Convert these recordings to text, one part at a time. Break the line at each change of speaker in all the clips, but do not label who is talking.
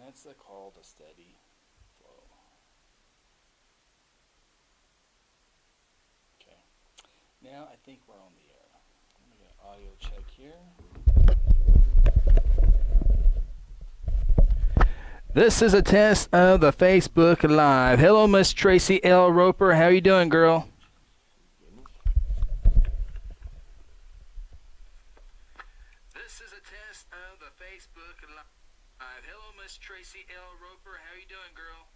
That's called a steady flow. Okay. Now I think we're on the air. Let me get an audio check here. This is a test of the Facebook Live. Hello, Miss Tracy L. Roper. How you doing, girl? This is a test of the Facebook Live. Hello, Miss Tracy L. Roper. How you doing, girl?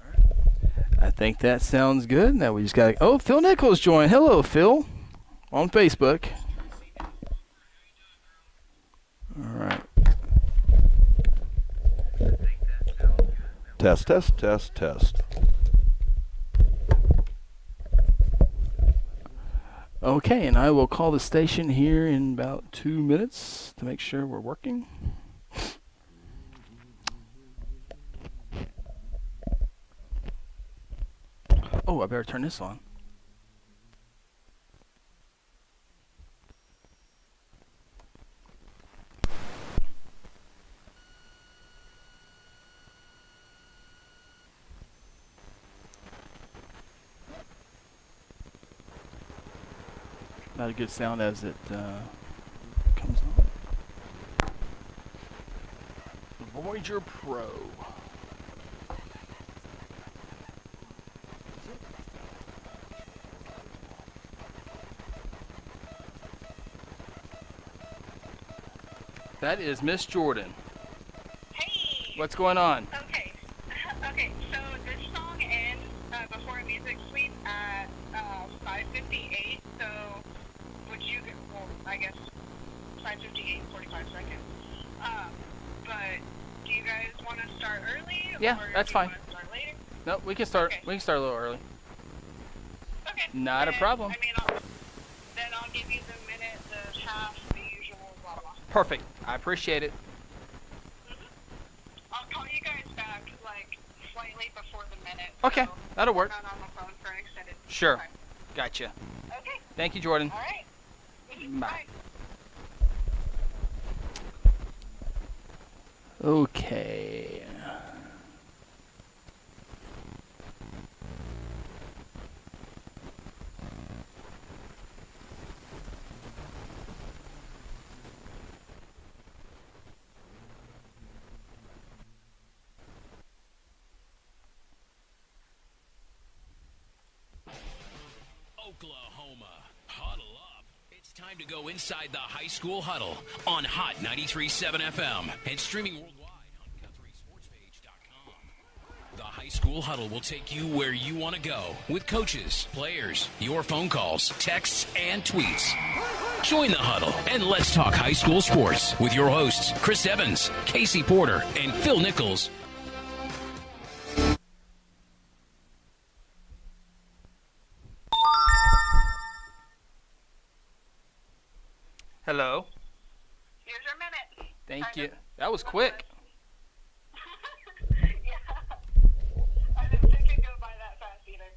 All right. I think that sounds good. Now we just got to... Oh, Phil Nichols joined. Hello, Phil. On Facebook. All right.
Test, test, test, test.
Okay, and I will call the station here in about 2 minutes to make sure we're working. Oh, I better turn this on. Not a good sound as it comes on. Voyager Pro. That is Miss Jordan.
Hey!
What's going on?
Okay. Okay, so this song ends before a music suite at 5:58, so would you, well, I guess 5:58 and 45 seconds. But do you guys want to start early?
Yeah,
or
that's
do you
fine.
want to start later?
No, we can start.
Okay.
We can start a little early.
Okay.
Not a problem.
I mean, then I'll give you the minute, the half, the usual, blah, blah.
Perfect. I appreciate it.
I'll call you guys back, like, slightly before the minute.
Okay,
so
that'll work.
I'm not on the phone for an extended
Sure.
time.
Gotcha.
Okay.
Thank you, Jordan.
All right.
Bye. Okay.
Oklahoma, huddle up. It's time to go inside the high school huddle on Hot 93.7 FM and streaming worldwide on GuthrieSportsPage.com. The high school huddle will take you where you want to go with coaches, players, your phone calls, texts, and tweets. Join the huddle and let's talk high school sports with your hosts, Chris Evans, Casey Porter, and Phil Nichols.
Hello.
Here's your minute.
Thank you. That was quick.
Yeah. I didn't think it'd go by that fast either.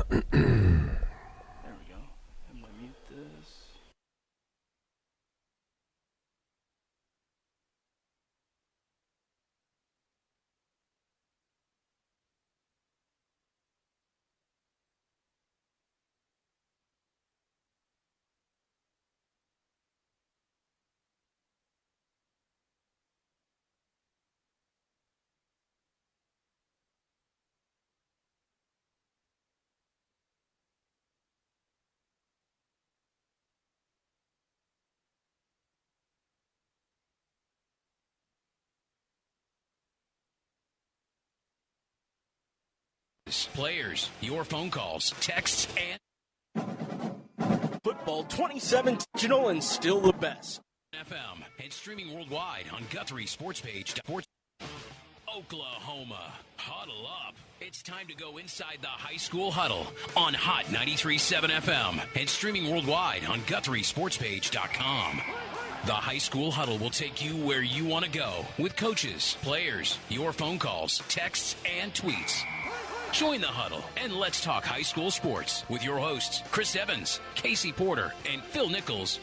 There we go. I'm gonna mute this.
Players, your phone calls, texts, and
Football 27 digital and still the best.
FM and streaming worldwide on GuthrieSportsPage. Oklahoma, huddle up. It's time to go inside the high school huddle on Hot 93.7 FM and streaming worldwide on GuthrieSportsPage.com. The high school huddle will take you where you want to go with coaches, players, your phone calls, texts, and tweets. Join the huddle and let's talk high school sports with your hosts, Chris Evans, Casey Porter, and Phil Nichols.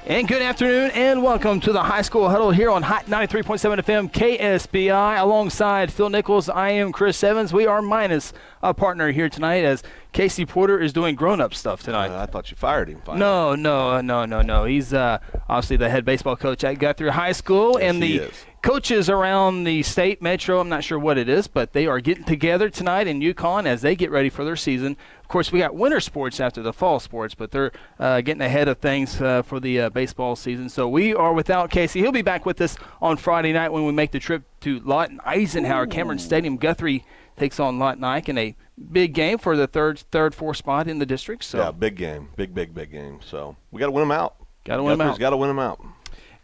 And good afternoon and welcome to the High School Huddle here on Hot 93.7 FM KSBI. Alongside Phil Nichols, I am Chris Evans. We are minus a partner here tonight as Casey Porter is doing grown-up stuff tonight.
I thought you fired him. Finally.
No. He's obviously the head baseball coach at Guthrie High School.
Yes,
and the coaches around the state, metro, I'm not sure what it is, but they are getting together tonight in Yukon as they get ready for their season. Of course, we got winter sports after the fall sports, but they're getting ahead of things for the baseball season. So we are without Casey. He'll be back with us on Friday night when we make the trip to Lawton Eisenhower Cameron Stadium. Guthrie takes on Lawton Ike in a big game for the third, fourth spot in the district. So
yeah, big game, big game. So we got to win them out.
Got to win them out.
Got to win them out.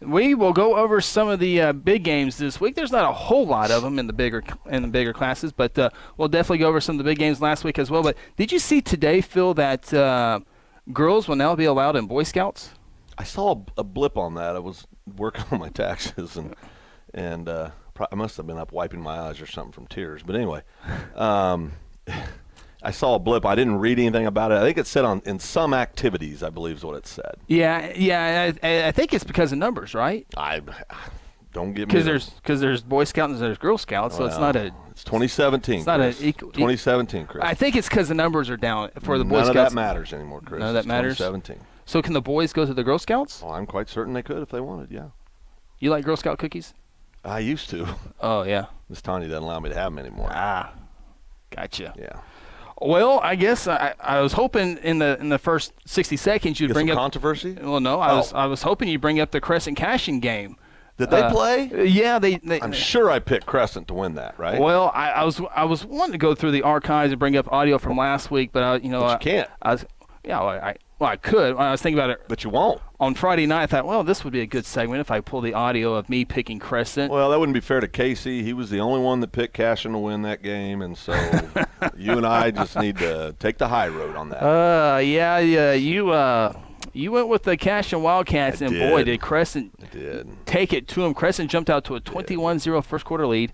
We will go over some of the big games this week. There's not a whole lot of them in the bigger classes, but we'll definitely go over some of the big games last week as well. But did you see today, Phil, that girls will now be allowed in Boy Scouts?
I saw a blip on that. I was working on my taxes and I must have been up wiping my eyes or something from tears. But anyway, I saw a blip. I didn't read anything about it. I think it said in some activities, I believe is what it said.
Yeah. I think it's because of numbers, right?
I don't get me.
Because there's Boy Scouts and there's Girl Scouts, so it's not a.
It's 2017.
It's not
Chris. 2017, Chris.
I think it's because the numbers are down for the Boy Scouts.
None of that matters anymore, Chris.
None of that matters.
2017.
So can the boys go to the Girl Scouts?
Oh, I'm quite certain they could if they wanted. Yeah.
You like Girl Scout cookies?
I used to.
Oh yeah.
Miss Tanya doesn't allow me to have them anymore.
Gotcha.
Yeah.
Well, I guess I was hoping in the first 60 seconds you'd bring up
controversy.
Well, no, I was hoping you'd bring up the Crescent Cashing game.
Did they play?
Yeah, they.
I'm sure I picked Crescent to win that, right?
Well, I was wanting to go through the archives and bring up audio from last week, but
But you can't.
I could. I was thinking about it.
But you won't.
On Friday night, I thought, well, this would be a good segment if I pull the audio of me picking Crescent.
Well, that wouldn't be fair to Casey. He was the only one that picked Cashin to win that game, and so you and I just need to take the high road on that.
You went with the Cashin Wildcats, and boy, did Crescent take it to them. Crescent jumped out to a 21-0 first quarter lead,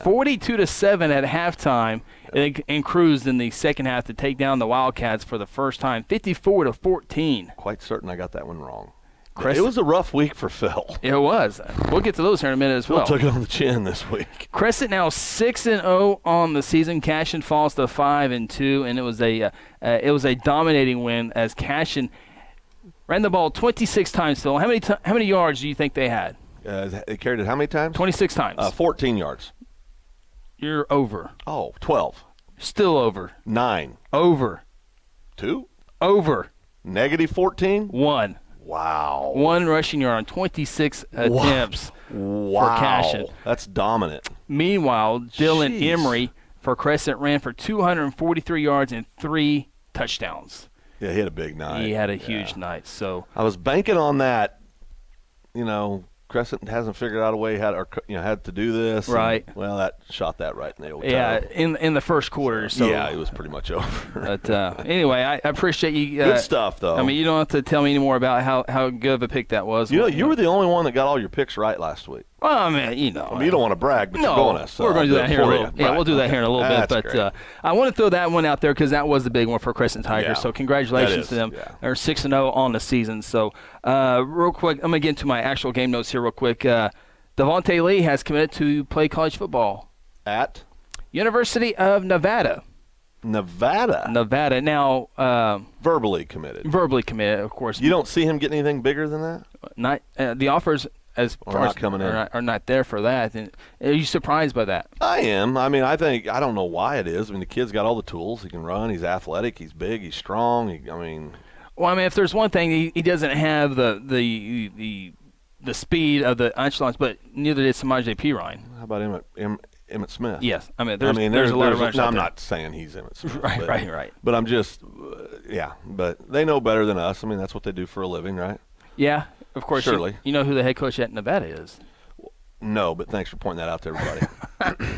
42-7 at halftime, and cruised in the second half to take down the Wildcats for the first time, 54-14.
Quite certain I got that one wrong.
Crescent,
it was a rough week for Phil.
It was. We'll get to those here in a minute as well.
Phil took it on the chin this week.
Crescent now 6-0 on the season. Cashin falls to 5-2, and it was a dominating win as Cashin ran the ball 26 times. Phil, how many yards do you think they had?
They carried it how many times?
26 times.
14 yards.
You're over.
Oh, 12.
Still over.
9.
Over.
2.
Over.
Negative 14.
1.
Wow.
1 rushing yard on 26 attempts for Cashin.
That's dominant.
Meanwhile, Dylan Emery for Crescent ran for 243 yards and 3 touchdowns.
Yeah, he had a big night.
He had a huge night. So
I was banking on that. Crescent hasn't figured out a way had to do this.
Right.
And, well, that shot that right in the old
toe.
toe.
in the first quarter. So
yeah, it was pretty much over.
But anyway, I appreciate you.
Good stuff, though.
I mean, you don't have to tell me any more about how good of a pick that was.
You were the only one that got all your picks right last week.
Well, I mean,
you don't want to brag, but you're going to. So
we're going to do that here in a little. Yeah,
right.
we'll do that here in a little bit. But I want to throw that one out there because that was the big one for Crescent Tigers.
Yeah,
so congratulations to them.
Yeah.
They're 6-0 on the season. So real quick, I'm going to get into my actual game notes here real quick. Devontae Lee has committed to play college football
at
University of Nevada.
Nevada.
Now,
verbally committed.
Of course.
You don't see him getting anything bigger than that?
Not the offers. As far
not
as
coming in.
are not there for that. And are you surprised by that?
I am. I mean, I don't know why it is. I mean, the kid's got all the tools. He can run. He's athletic. He's big. He's strong.
Well, I mean, if there's one thing, he doesn't have the speed of the echelons, but neither did Samaje Perine.
How about Emmett Smith?
Yes. I mean, there's a lot of runners
no,
out
I'm
there.
not saying he's Emmett Smith.
Right.
But I'm just, but they know better than us. I mean, that's what they do for a living, right?
Yeah. Of course,
surely.
You know who the head coach at Nevada is?
No, but thanks for pointing that out to everybody.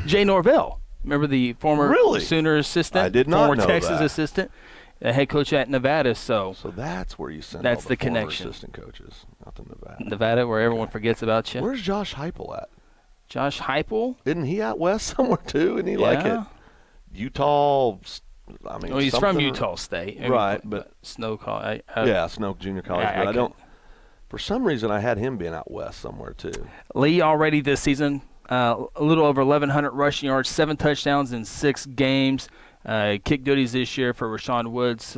Jay Norvell. Remember the former Sooner assistant?
I did not
former
know
Texas
that.
assistant, the head coach at Nevada. So
that's where you send
that's
all
the
former
connection.
Assistant coaches, not to Nevada.
Nevada, where everyone forgets about you.
Where's Josh Heupel at?
Josh Heupel?
Isn't he out west somewhere too? Isn't he like it? Utah. I mean,
he's from Utah State,
right? But
Snow College.
Snow Junior College. But For some reason, I had him being out west somewhere too.
Lee already this season, a little over 1,100 rushing yards, 7 touchdowns in 6 games. Kick duties this year for Rashawn Woods,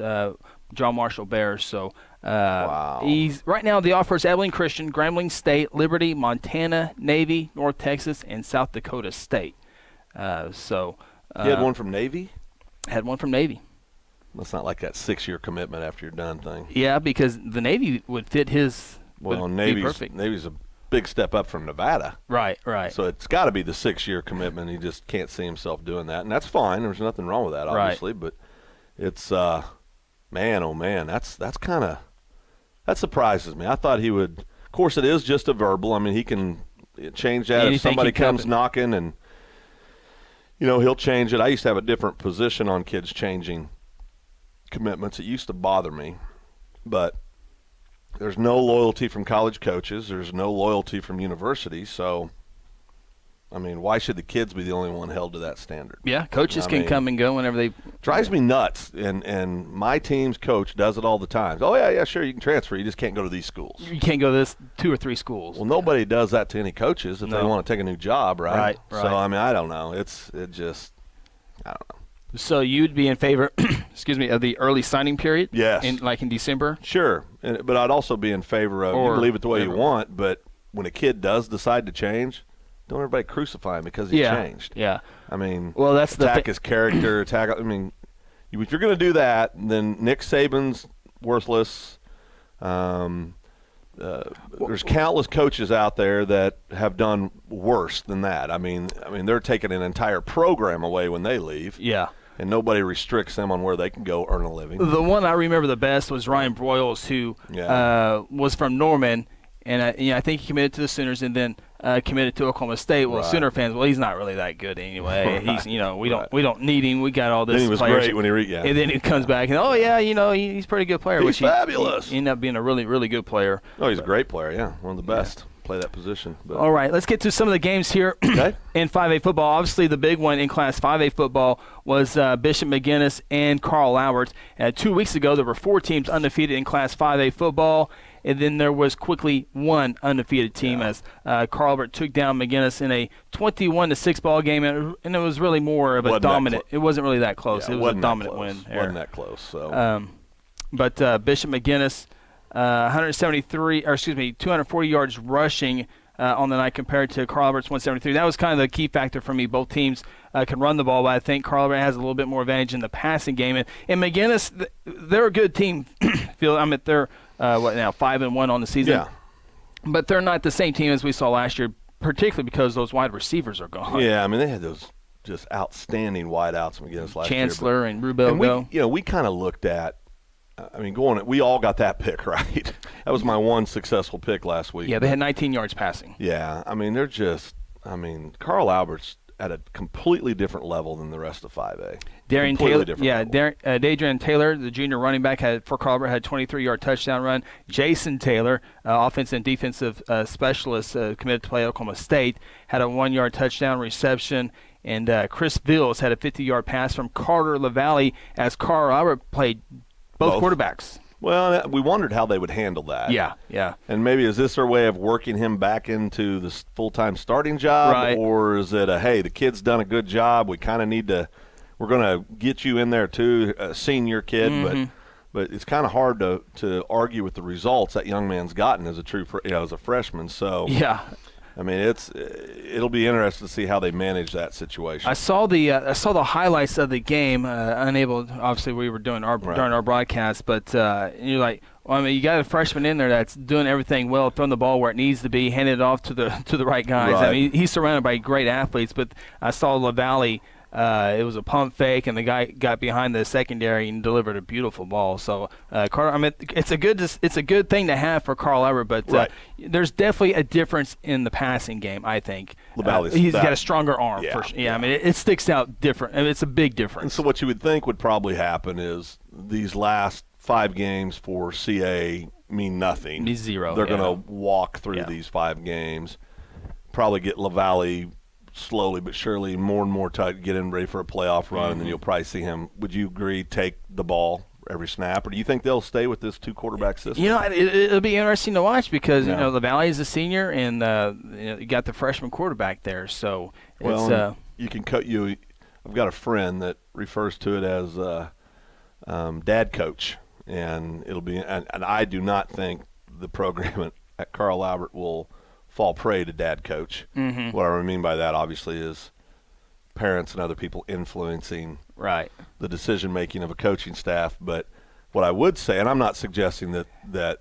John Marshall Bears. So
Wow.
he's right now the offer is Abilene Christian, Grambling State, Liberty, Montana, Navy, North Texas, and South Dakota State.
He had one from Navy?
Had one from Navy.
That's not like that 6-year commitment after you're done thing.
Yeah, because the Navy would fit his.
Well,
would be perfect.
Navy's a big step up from Nevada.
Right.
So it's got to be the 6-year commitment. He just can't see himself doing that, and that's fine. There's nothing wrong with that, obviously. But it's man, oh man, that surprises me. I thought he would. Of course, it is just a verbal. I mean, he can change that if somebody comes knocking, and he'll change it. I used to have a different position on kids changing commitments. It used to bother me, but there's no loyalty from college coaches. There's no loyalty from universities. So, I mean, why should the kids be the only one held to that standard?
Yeah, coaches can come and go whenever they.
Drives me nuts, and my team's coach does it all the time. Oh, yeah, sure, you can transfer. You just can't go to these schools.
You can't go to this 2 or 3 schools.
Well, nobody does that to any coaches if they want to take a new job, right?
Right.
So, I mean, I don't know. I don't know.
So you'd be in favor, of the early signing period?
Yes.
In December?
Sure, but I'd also be in favor of, you can leave it the way you want, but when a kid does decide to change, don't everybody crucify him because he changed.
Yeah.
I mean,
well, that's
attack his character, if you're going to do that, then Nick Saban's worthless. There's countless coaches out there that have done worse than that. I mean, they're taking an entire program away when they leave.
Yeah.
And nobody restricts them on where they can go earn a living.
The one I remember the best was Ryan Broyles, who was from Norman, and I think he committed to the Sooners and then committed to Oklahoma State. Well, Sooner fans, he's not really that good anyway. He's, we don't need him. We got all this.
Then he was
players.
great when he
and then he comes back and he's a pretty good player.
He's fabulous.
He ended up being a really, really good player.
Oh, he's a great player. Yeah, one of the best. Play that position. But.
All right, let's get to some of the games here in 5A football. Obviously, the big one in Class 5A football was Bishop McGinnis and Carl Albert. 2 weeks ago, there were 4 teams undefeated in Class 5A football, and then there was quickly one undefeated team as Carl Albert took down McGinnis in a 21-6 ball game, and it was really more of a dominant. It wasn't really that close. It was a dominant win.
Wasn't that close. So.
But Bishop McGinnis. 240 yards rushing on the night compared to Carl Albert's 173. That was kind of the key factor for me. Both teams can run the ball, but I think Carl Albert has a little bit more advantage in the passing game. And McGinnis, they're a good team. They're 5-1 on the season.
Yeah.
But they're not the same team as we saw last year, particularly because those wide receivers are gone.
Yeah, they had those just outstanding wideouts McGinnis last
Chancellor year. And Rubel.
And we kind of looked at. We all got that pick, right? That was my one successful pick last week.
Yeah, they had 19 yards passing.
Yeah, they're just Carl Albert's at a completely different level than the rest of 5A.
Dadrian Taylor, the junior running back for Carl Albert, had a 23-yard touchdown run. Jason Taylor, offensive and defensive specialist committed to play at Oklahoma State, had a 1-yard touchdown reception. And Chris Bills had a 50-yard pass from Carter LaValle as Carl Albert played both quarterbacks.
Well, we wondered how they would handle that.
Yeah.
And maybe is this their way of working him back into the full-time starting job?
Right.
Or is it hey, the kid's done a good job, we kind of need to – we're going to get you in there too, a senior kid.
Mm-hmm.
But it's kind of hard to argue with the results that young man's gotten as a freshman. So
yeah.
It'll be interesting to see how they manage that situation.
I saw the highlights of the game. Obviously, we were doing during our broadcast, but you're like, you got a freshman in there that's doing everything well, throwing the ball where it needs to be, handing it off to the right guys.
Right.
He's surrounded by great athletes, but I saw LaValle. It was a pump fake, and the guy got behind the secondary and delivered a beautiful ball. So, Carl, it's a good thing to have for Carl Albert, but there's definitely a difference in the passing game. I think he's got a stronger arm. It sticks out different. It's a big difference.
And so, what you would think would probably happen is these last 5 games for CA mean nothing.
Means zero.
They're going to walk through these 5 games, probably get LaValle slowly but surely more and more tight, get him ready for a playoff run, and then you'll probably see him, would you agree, take the ball every snap, or do you think they'll stay with this 2-quarterback system?
It'll be interesting to watch because the Valley is a senior, and you got the freshman quarterback there. So
you can cut you. I've got a friend that refers to it as dad coach, and it'll be. And I do not think the program at Carl Albert will fall prey to dad coach.
Mm-hmm.
What I mean by that, obviously, is parents and other people influencing the decision making of a coaching staff. But what I would say, and I'm not suggesting that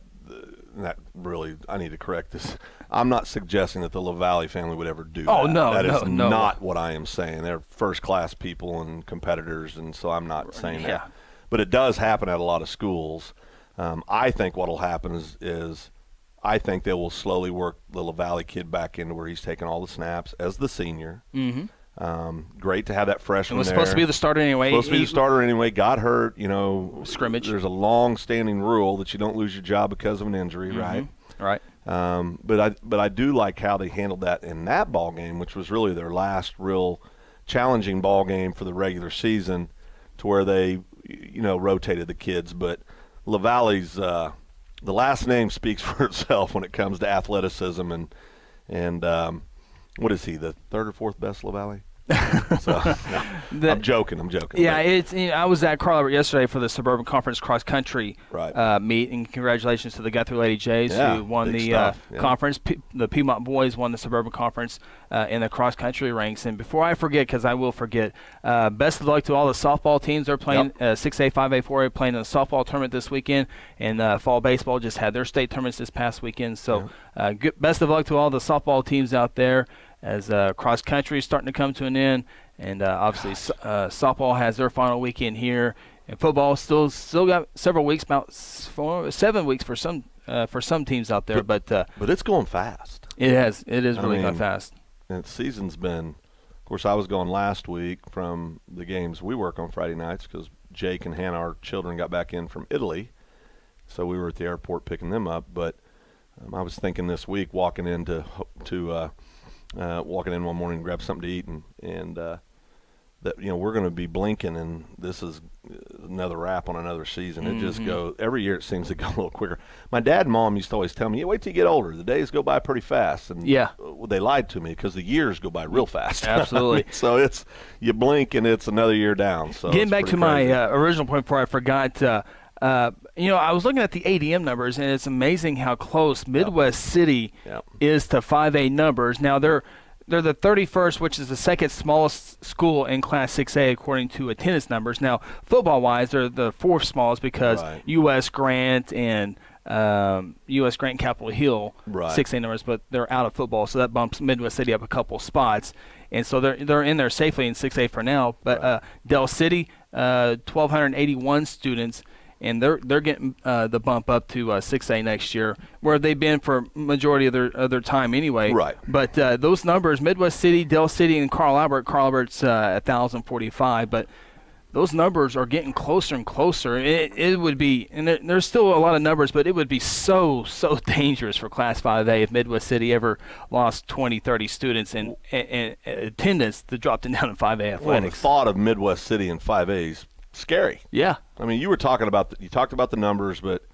really, I need to correct this. I'm not suggesting that the LaValle family would ever do that.
Oh, no,
that is
no.
not what I am saying. They're first-class people and competitors, and so I'm not saying that. But it does happen at a lot of schools. I think what will happen is I think they will slowly work the LaValle kid back into where he's taking all the snaps as the senior.
Mm-hmm.
Great to have that freshman
was
there.
Supposed to be the starter anyway.
Got hurt,
Scrimmage.
There's a long-standing rule that you don't lose your job because of an injury, right?
Right.
But I do like how they handled that in that ball game, which was really their last real challenging ball game for the regular season, to where they, rotated the kids. But LaValle's the last name speaks for itself when it comes to athleticism, and what is he, the third or fourth best LaValle? So, no, I'm joking.
Yeah, I was at Carl Albert yesterday for the Suburban Conference cross country meet, and congratulations to the Guthrie Lady Jays who won the conference. The Piedmont boys won the Suburban Conference in the cross country ranks. And before I forget, because I will forget, best of luck to all the softball teams. They're playing 6A, 5A, 4A, playing in the softball tournament this weekend, and fall baseball just had their state tournaments this past weekend. So best of luck to all the softball teams out there, as cross country is starting to come to an end, and obviously softball has their final weekend here, and football still got several weeks, about 7 weeks for some teams out there. But
it's going fast.
It is really gone fast.
And the season's been, of course, I was going last week from the games we work on Friday nights because Jake and Hannah, our children, got back in from Italy, so we were at the airport picking them up. But I was thinking this week walking in one morning to grab something to eat, and that we're going to be blinking, and this is another wrap on another season. It just goes every year. It seems to go a little quicker. My dad and mom used to always tell me, wait till you get older. The days go by pretty fast. And they lied to me because the years go by real fast.
Absolutely.
So it's you blink and it's another year down. So
getting back to my original point before I forgot. I was looking at the ADM numbers, and it's amazing how close Midwest City is to 5A numbers. Now they're the 31st, which is the second smallest school in Class 6A according to attendance numbers. Now, football-wise, they're the fourth smallest because U.S. Grant and Capitol Hill 6A numbers, but they're out of football, so that bumps Midwest City up a couple spots. And so they're in there safely in 6A for now. But Del City, 1,281 students, and they're getting the bump up to 6A next year, where they've been for majority of their time anyway.
Right.
But those numbers, Midwest City, Del City, and Carl Albert's 1,045, but those numbers are getting closer and closer. It would be, and there's still a lot of numbers, but it would be so dangerous for Class 5A if Midwest City ever lost 20, 30 students and attendance to drop them down in 5A athletics.
Well, the thought of Midwest City in 5A is scary.
Yeah.
I mean, you talked about the numbers, but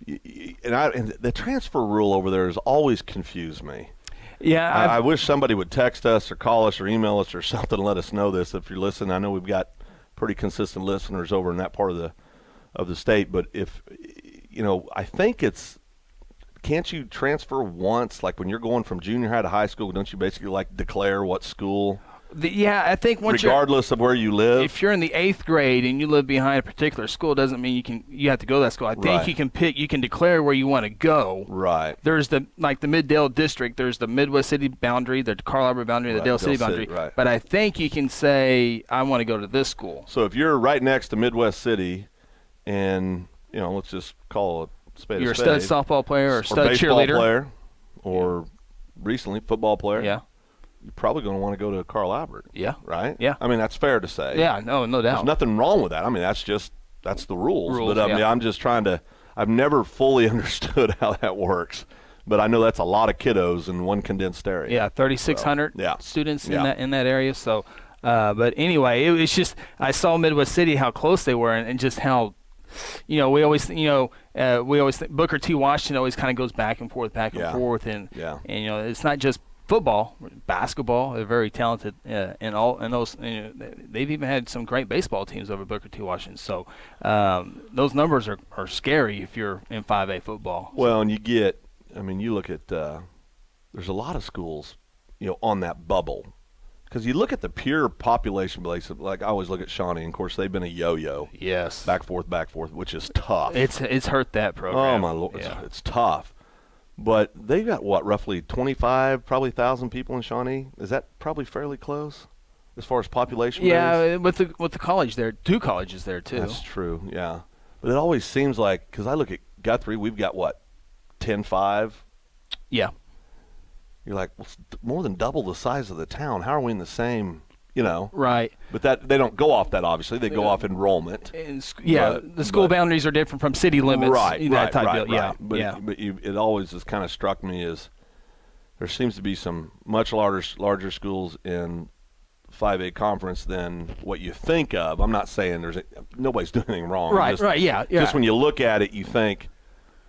and the transfer rule over there has always confused me.
Yeah.
I wish somebody would text us or call us or email us or something to let us know this if you're listening. I know we've got pretty consistent listeners over in that part of the state, but if I think can't you transfer once, like when you're going from junior high to high school, don't you basically declare what school?
I think once
regardless of where you live.
If you're in the 8th grade and you live behind a particular school, doesn't mean you have to go to that school. I think you can declare where you want to go.
Right.
There's the Mid-Dale district. There's the Midwest City boundary, the Carl Albert boundary, the Dale City boundary.
Right.
But I think you can say I want to go to this school.
So if you're right next to Midwest City, and let's just call it spade.
You're a stud softball player or stud
baseball
cheerleader
player, or recently football player.
Yeah.
You're probably going to want to go to Carl Albert.
Yeah.
Right?
Yeah.
I mean, that's fair to say.
Yeah, no doubt.
There's nothing wrong with that. I mean, that's the rules. But
yeah.
I'm just trying to – I've never fully understood how that works. But I know that's a lot of kiddos in one condensed area.
Yeah, 3,600 students in that area. So, but anyway, it was just – I saw Midwest City, how close they were, and just how we always think Booker T. Washington always kind of goes back and forth, and it's not just football, basketball. They're very talented, and those. They've even had some great baseball teams over Booker T. Washington. So those numbers are scary if you're in 5A football.
Well, and you look at there's a lot of schools, on that bubble. Because you look at the pure population base, like I always look at Shawnee, and of course they've been a yo-yo.
Yes.
Back forth, which is tough.
It's hurt that program.
Oh my Lord,
yeah.
it's tough. But they've got roughly 25, probably 1,000 people in Shawnee. Is that probably fairly close as far as population?
Yeah, with the college there, 2 colleges there too.
That's true. Yeah, but it always seems like, because I look at Guthrie, we've got 10-5.
Yeah.
You're like, well, it's more than double the size of the town. How are we in the same?
Right.
But that they don't go off that, obviously. They go off enrollment.
The school boundaries are different from city limits.
Right.
Yeah.
But it always has kind of struck me as there seems to be some much larger schools in 5A conference than what you think of. I'm not saying nobody's doing anything wrong.
Right. Yeah.
Just when you look at it, you think,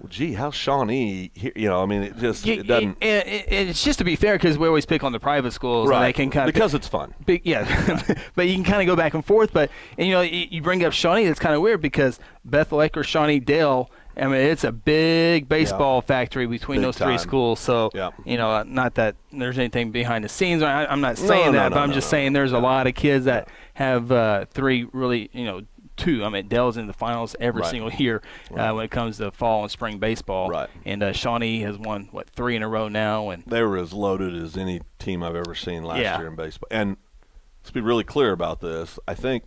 well, gee, how's Shawnee here? It just it doesn't.
And it's just to be fair, because we always pick on the private schools,
right?
And they can kind of
because it's fun.
But you can kind of go back and forth. But you bring up Shawnee, it's kind of weird because Bethel, Ecker, Shawnee, Dale. I mean, it's a big baseball factory between those 3 schools. So not that there's anything behind the scenes. I'm not saying that, but I'm just saying there's a lot of kids that have 3 really 2. I mean, Dell's in the finals every single year when it comes to fall and spring baseball.
Right.
And Shawnee has won 3 in a row now. And
they were as loaded as any team I've ever seen last year in baseball. And let's be really clear about this. I think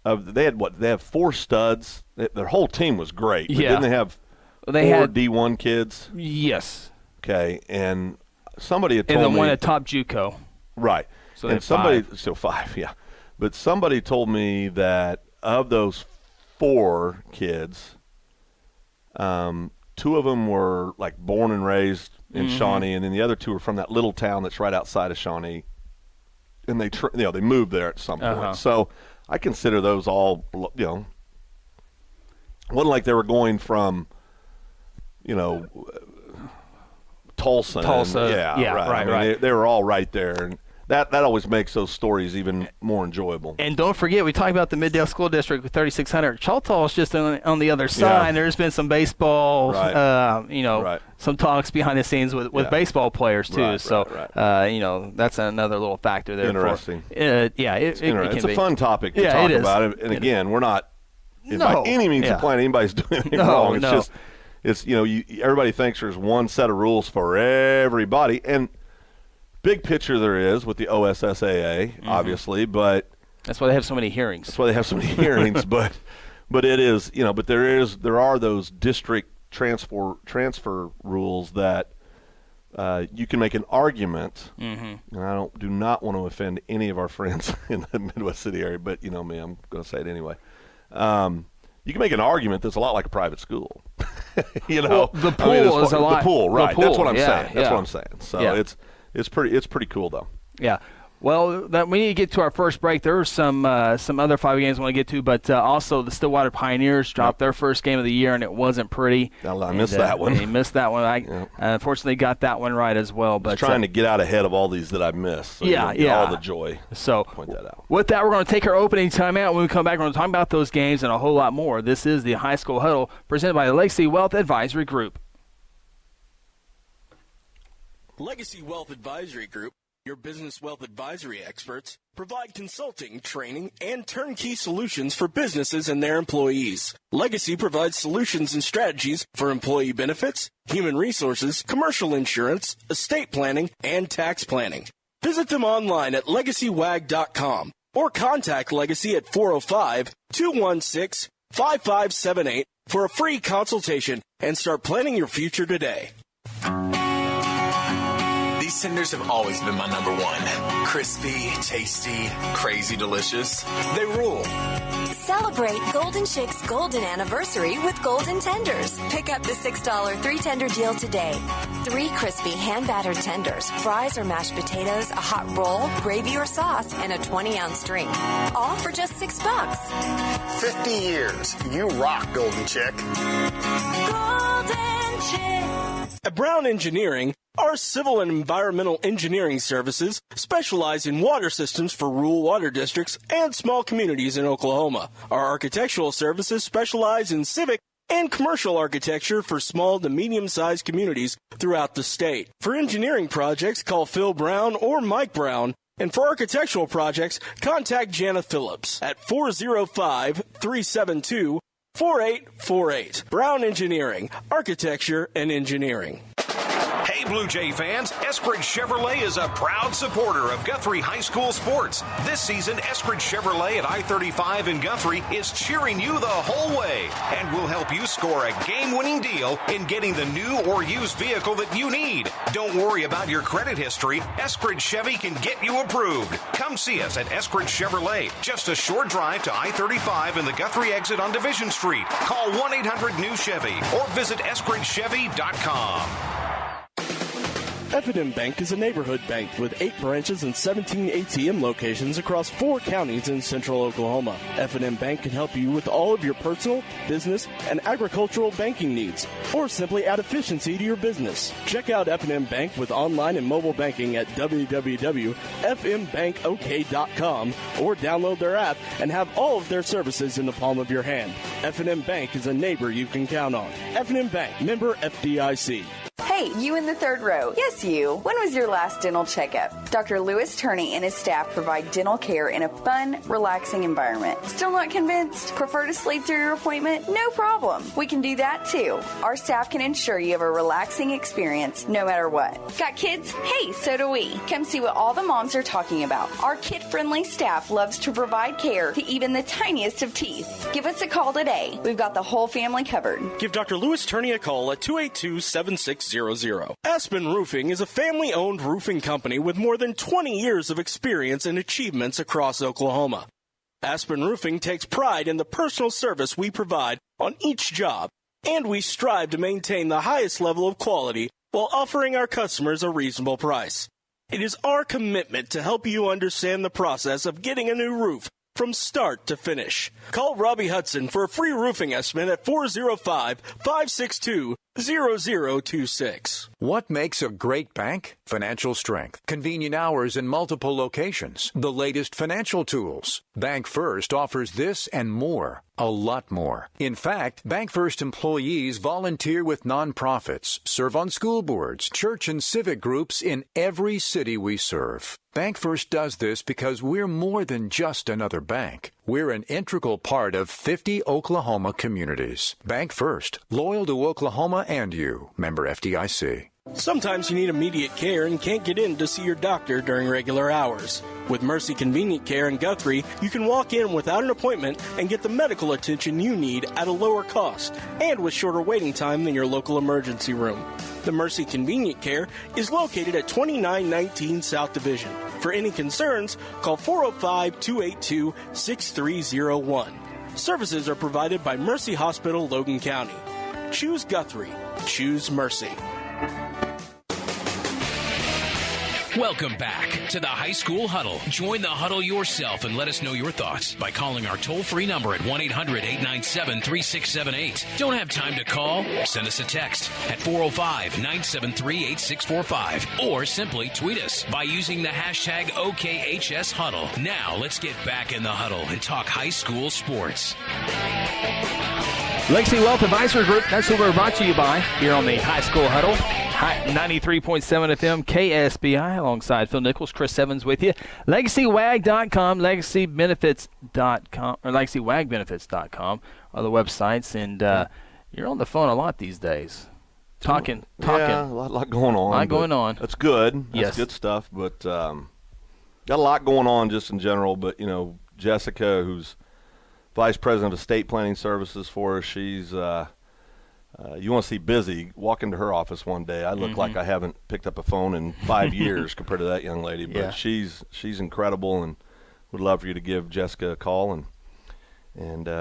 they have 4 studs. Their whole team was great. But didn't they have 4 D1 kids?
Yes.
Okay, and somebody had told me.
And the one at top JUCO.
Right.
So
and somebody 5. So 5, yeah. But somebody told me that of those 4 kids, 2 of them were born and raised in Shawnee, and then the other 2 are from that little town that's right outside of Shawnee, and they moved there at some point. So I consider those all wasn't like they were going from Tulsa. Right. They were all right there, and that always makes those stories even more enjoyable.
And don't forget, we talked about the Middale School District with 3,600. Choctaw is just on the other side.
Yeah.
There's been some baseball, some talks behind the scenes with baseball players too. That's another little factor there.
Interesting.
It's
a fun topic to talk about it. And again, we're not by any means implying anybody's doing anything wrong. It's just everybody thinks there's one set of rules for everybody, and big picture there is with the OSSAA, obviously, but
that's why they have so many hearings.
but it is, but there are those district transfer rules that you can make an argument, and I do not want to offend any of our friends in the Midwest City area, but me, I'm going to say it anyway. You can make an argument that's a lot like a private school.
Well, the pool is a lot.
The pool, right? That's what I'm saying.
That's
what I'm saying. So it's pretty cool though.
Yeah. Well, we need to get to our first break. There are some other 5 games I want to get to, but also the Stillwater Pioneers dropped their first game of the year, and it wasn't pretty.
I missed that one.
They missed that one. I unfortunately got that one right as well. But
trying to get out ahead of all these that I missed. So all the joy.
So
point that out. With
that, we're going to take our opening timeout. When we come back, we're going to talk about those games and a whole lot more. This is the High School Huddle presented by the Legacy Wealth Advisory Group.
Legacy Wealth Advisory Group, your business wealth advisory experts, provide consulting, training, and turnkey solutions for businesses and their employees. Legacy provides solutions and strategies for employee benefits, human resources, commercial insurance, estate planning, and tax planning. Visit them online at legacywag.com or contact Legacy at 405-216-5578 for a free consultation and start planning your future today.
These tenders have always been my number 1. Crispy, tasty, crazy delicious. They rule.
Celebrate Golden Chick's golden anniversary with Golden Tenders. Pick up the $6 3-tender deal today. 3 crispy hand-battered tenders, fries or mashed potatoes, a hot roll, gravy or sauce, and a 20-ounce drink. All for just $6.
50 years. You rock, Golden Chick.
Golden Chick.
At Brown Engineering, our civil and environmental engineering services specialize in water systems for rural water districts and small communities in Oklahoma. Our architectural services specialize in civic and commercial architecture for small to medium-sized communities throughout the state. For engineering projects, call Phil Brown or Mike Brown. And for architectural projects, contact Jana Phillips at 405-372-4848. Brown Engineering, Architecture and Engineering.
Hey, Blue Jay fans, Eskridge Chevrolet is a proud supporter of Guthrie High School sports. This season, Eskridge Chevrolet at I-35 in Guthrie is cheering you the whole way and will help you score a game-winning deal in getting the new or used vehicle that you need. Don't worry about your credit history. Eskridge Chevy can get you approved. Come see us at Eskridge Chevrolet, just a short drive to I-35 in the Guthrie exit on Division Street. Call 1-800-NEW-CHEVY or visit EskridgeChevy.com.
F&M Bank is a neighborhood bank with 8 branches and 17 ATM locations across 4 counties in central Oklahoma. F&M Bank can help you with all of your personal, business, and agricultural banking needs, or simply add efficiency to your business. Check out F&M Bank with online and mobile banking at www.fmbankok.com or download their app and have all of their services in the palm of your hand. F&M Bank is a neighbor you can count on. F&M Bank, member FDIC.
Hey, you in the third row. Yes, you. When was your last dental checkup? Dr. Lewis Turney and his staff provide dental care in a fun, relaxing environment. Still not convinced? Prefer to sleep through your appointment? No problem. We can do that too. Our staff can ensure you have a relaxing experience no matter what. Got kids? Hey, so do we. Come see what all the moms are talking about. Our kid-friendly staff loves to provide care to even the tiniest of teeth. Give us a call today. We've got the whole family covered.
Give Dr. Lewis Turney a call at 282-7600. Aspen Roofing is a family-owned roofing company with more than 20 years of experience and achievements across Oklahoma. Aspen Roofing takes pride in the personal service we provide on each job, and we strive to maintain the highest level of quality while offering our customers a reasonable price. It is our commitment to help you understand the process of getting a new roof from start to finish. Call Robbie Hudson for a free roofing estimate at 405-562-0026.
What makes a great bank? Financial strength, convenient hours in multiple locations, the latest financial tools. Bank First offers this and more. A lot more. In fact, Bank First employees volunteer with nonprofits, serve on school boards, church and civic groups in every city we serve. Bank First does this because we're more than just another bank. We're an integral part of 50 Oklahoma communities. Bank First, loyal to Oklahoma and you. Member FDIC.
Sometimes you need immediate care and can't get in to see your doctor during regular hours. With Mercy Convenient Care in Guthrie, you can walk in without an appointment and get the medical attention you need at a lower cost and with shorter waiting time than your local emergency room. The Mercy Convenient Care is located at 2919 South Division. For any concerns, call 405-282-6301. Services are provided by Mercy Hospital, Logan County. Choose Guthrie. Choose Mercy.
Welcome back to the High School Huddle. Join the huddle yourself and let us know your thoughts by calling our toll-free number at 1-800-897-3678. Don't have time to call? Send us a text at 405-973-8645 or simply tweet us by using the hashtag OKHSHuddle. Now let's get back in the huddle and talk high school sports.
Legacy Wealth Advisory Group, that's who we're brought to you by here on the High School Huddle. 93.7 FM, KSBI, alongside Phil Nichols, Chris Evans with you. LegacyWag.com, LegacyBenefits.com, or LegacyWagBenefits.com are the websites, and you're on the phone a lot these days. Talking.
Yeah, a lot going on.
A lot going on.
That's good. That's
yes.
good stuff, but got a lot going on just in general. But, you know, Jessica, who's Vice President of Estate Planning Services for us, she's you want to see busy, walk into her office one day. I look like I haven't picked up a phone in 5 years compared to that young lady. But she's incredible, and would love for you to give Jessica a call.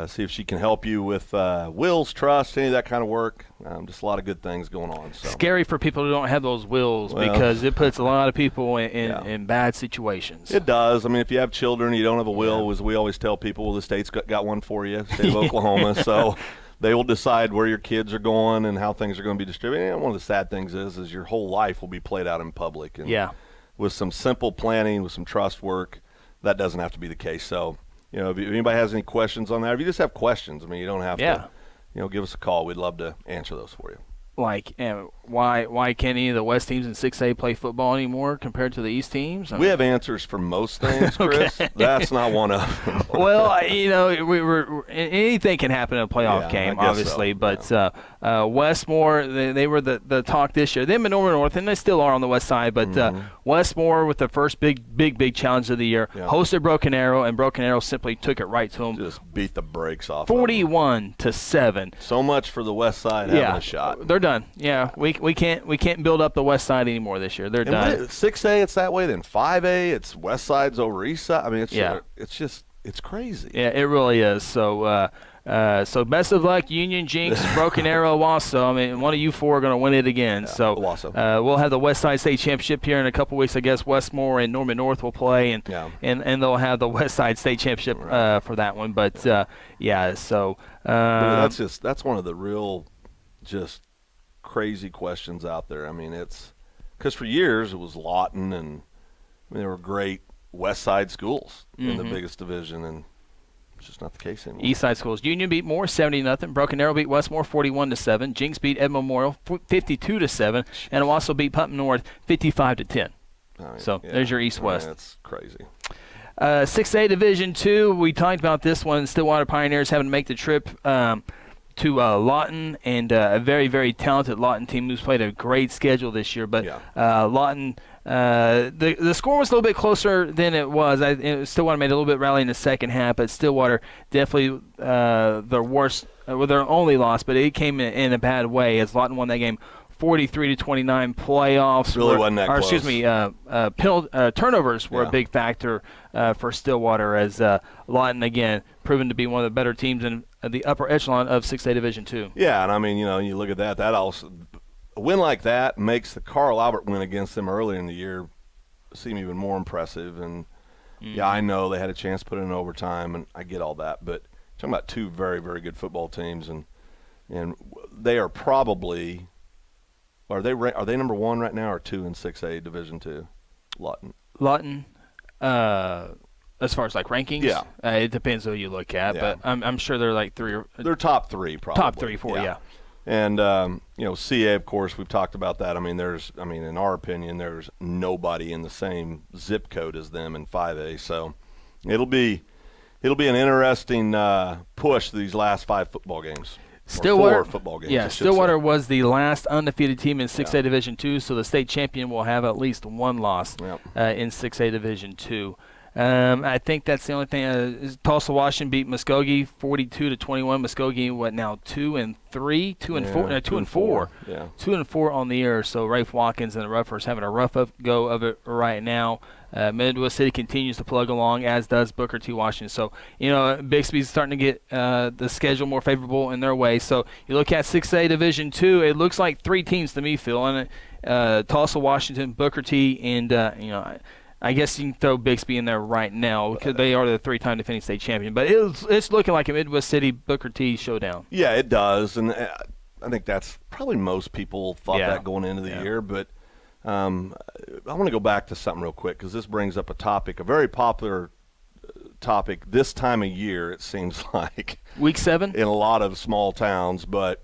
see if she can help you with wills, trust, any of that kind of work. Just a lot of good things going on. So.
Scary for people who don't have those wills because it puts a lot of people in bad situations.
It does. I mean, if you have children, you don't have a will, as we always tell people, well, the state's got one for you, state of Oklahoma. So they will decide where your kids are going and how things are going to be distributed. And one of the sad things is your whole life will be played out in public. And with some simple planning, with some trust work, that doesn't have to be the case. So, if anybody has any questions on that, if you just have questions, I mean, you don't have to, give us a call. We'd love to answer those for you.
Like, why can't any of the West teams in 6A play football anymore compared to the East teams?
We have answers for most things, Chris. That's not one of them.
Well, anything can happen in a playoff game, obviously. So. But Westmore, they were the talk this year. Them and North, and they still are on the west side. But Westmore, with the first big challenge of the year, hosted Broken Arrow, and Broken Arrow simply took it right to them.
Just beat the brakes off.
41-7.
So much for the west side having a shot.
They're done. Yeah, we can't build up the west side anymore this year. They're done.
6A, it's that way. Then 5A, it's west side's over east side. I mean, it's crazy.
Yeah, it really is. So best of luck, Union, Jinx, Broken Arrow, Wausau. I mean, one of you four are going to win it again. We'll have the West Side State Championship here in a couple weeks. I guess Westmore and Norman North will play, and they'll have the West Side State Championship for that one. But that's
one of the real just crazy questions out there. I mean, it's because for years it was Lawton, and they were great West Side schools in the biggest division, and it's just not the case anymore.
East Side schools. Union beat Moore 70-0. Broken Arrow beat Westmore 41-7. Jinx beat Ed Memorial 52-7, and Owasso beat Putnam North 55-10. There's your East-West.
That's crazy.
6A Division II. We talked about this one. Stillwater Pioneers having to make the trip to Lawton, and a very, very talented Lawton team who's played a great schedule this year. But Lawton, the score was a little bit closer than it was. Stillwater made a little bit rally in the second half, but Stillwater definitely their worst, their only loss, but it came in a bad way as Lawton won that game 43-29. Playoffs
wasn't that close.
Turnovers were a big factor for Stillwater, as Lawton again proven to be one of the better teams in the upper echelon of 6A Division II.
Yeah, and I mean, you look at that also, a win like that makes the Carl Albert win against them earlier in the year seem even more impressive. And I know they had a chance to put it in overtime, and I get all that, but talking about two very, very good football teams, and they are probably. Are they number one right now or two in 6A Division II?
Lawton, as far as like rankings, it depends who you look at, but I'm sure they're like
they're top three probably.
Top 3, 4, yeah.
And CA, of course, we've talked about that. I mean, in our opinion, there's nobody in the same zip code as them in 5A. So it'll be an interesting push these last 5 football games.
Stillwater
4 football games.
Yeah, Stillwater was the last undefeated team in 6A Division II, so the state champion will have at least one loss in 6A Division II. I think that's the only thing. Tulsa Washington beat Muskogee 42-21. Muskogee, 2-4.
Yeah.
2-4 on the year. So Rafe Watkins and the Roughers having a rough go of it right now. Midwest City continues to plug along, as does Booker T. Washington. So, Bixby's starting to get the schedule more favorable in their way. So you look at 6A Division II, it looks like 3 teams to me, Phil. And Tulsa, Washington, Booker T, and, I guess you can throw Bixby in there right now because they are the 3-time defending state champion. But it's looking like a Midwest City Booker T showdown.
Yeah, it does. And I think that's probably most people thought that going into the year. But I want to go back to something real quick because this brings up a very popular topic this time of year, it seems like.
Week 7?
In a lot of small towns. And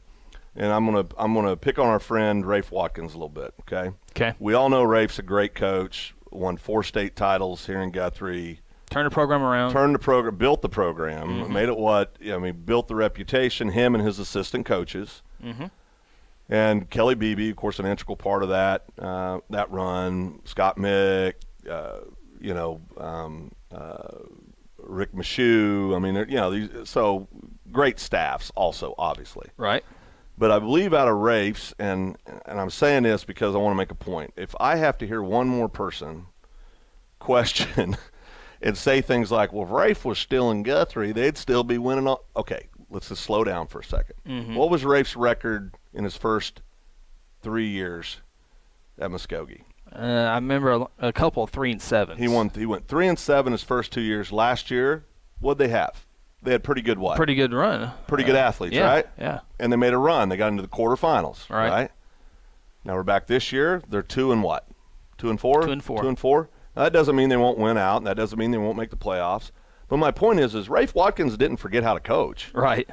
I'm gonna pick on our friend Rafe Watkins a little bit, okay?
Okay.
We all know Rafe's a great coach. Won 4 state titles here in Guthrie.
Turned the program around.
Built the program. Made it built the reputation, him and his assistant coaches. Mm-hmm. And Kelly Beebe, of course, an integral part of that run. Scott Mick, Rick Michoud. I mean, these great staffs also, obviously.
Right.
But I believe out of Rafe's, and I'm saying this because I want to make a point. If I have to hear one more person question and say things like, well, if Rafe was still in Guthrie, they'd still be winning all. Okay, let's just slow down for a second.
Mm-hmm.
What was Rafe's record in his first 3 years at Muskogee?
I remember a couple of 3-7s.
He went 3-7 his first 2 years. Last year, what'd they have? They had pretty good what?
Pretty good run.
Pretty good athletes, right?
Yeah.
And they made a run. They got into the quarterfinals,
right?
Now we're back this year. They're 2 and what? 2 and 4?
2 and 4.
2 and 4. Now, that doesn't mean they won't win out, and that doesn't mean they won't make the playoffs. But my point is Rafe Watkins didn't forget how to coach.
Right.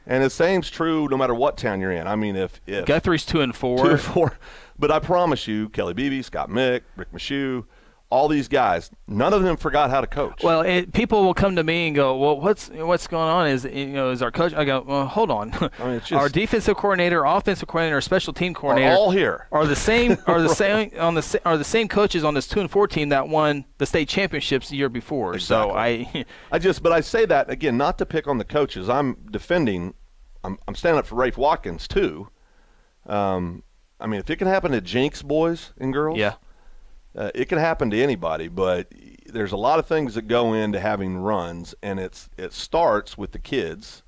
And the same's true no matter what town you're in. I mean, if
Guthrie's 2 and 4.
2 and 4. But I promise you, Kelly Beebe, Scott Mick, Rick Michoud, all these guys, none of them forgot how to coach.
Well, people will come to me and go, "Well, what's going on? Is our coach?" I go, "Well, hold on.
I mean, it's just,
our defensive coordinator, offensive coordinator, our special team coordinator
are all here.
Are the same? Are the same coaches on this 2 and 4 team that won the state championships the year before?"
Exactly.
So
but I say that again, not to pick on the coaches. I'm defending. I'm standing up for Rafe Watkins too. I mean, if it can happen to Jinx boys and girls,
yeah.
It can happen to anybody, but there's a lot of things that go into having runs, and it starts with the kids.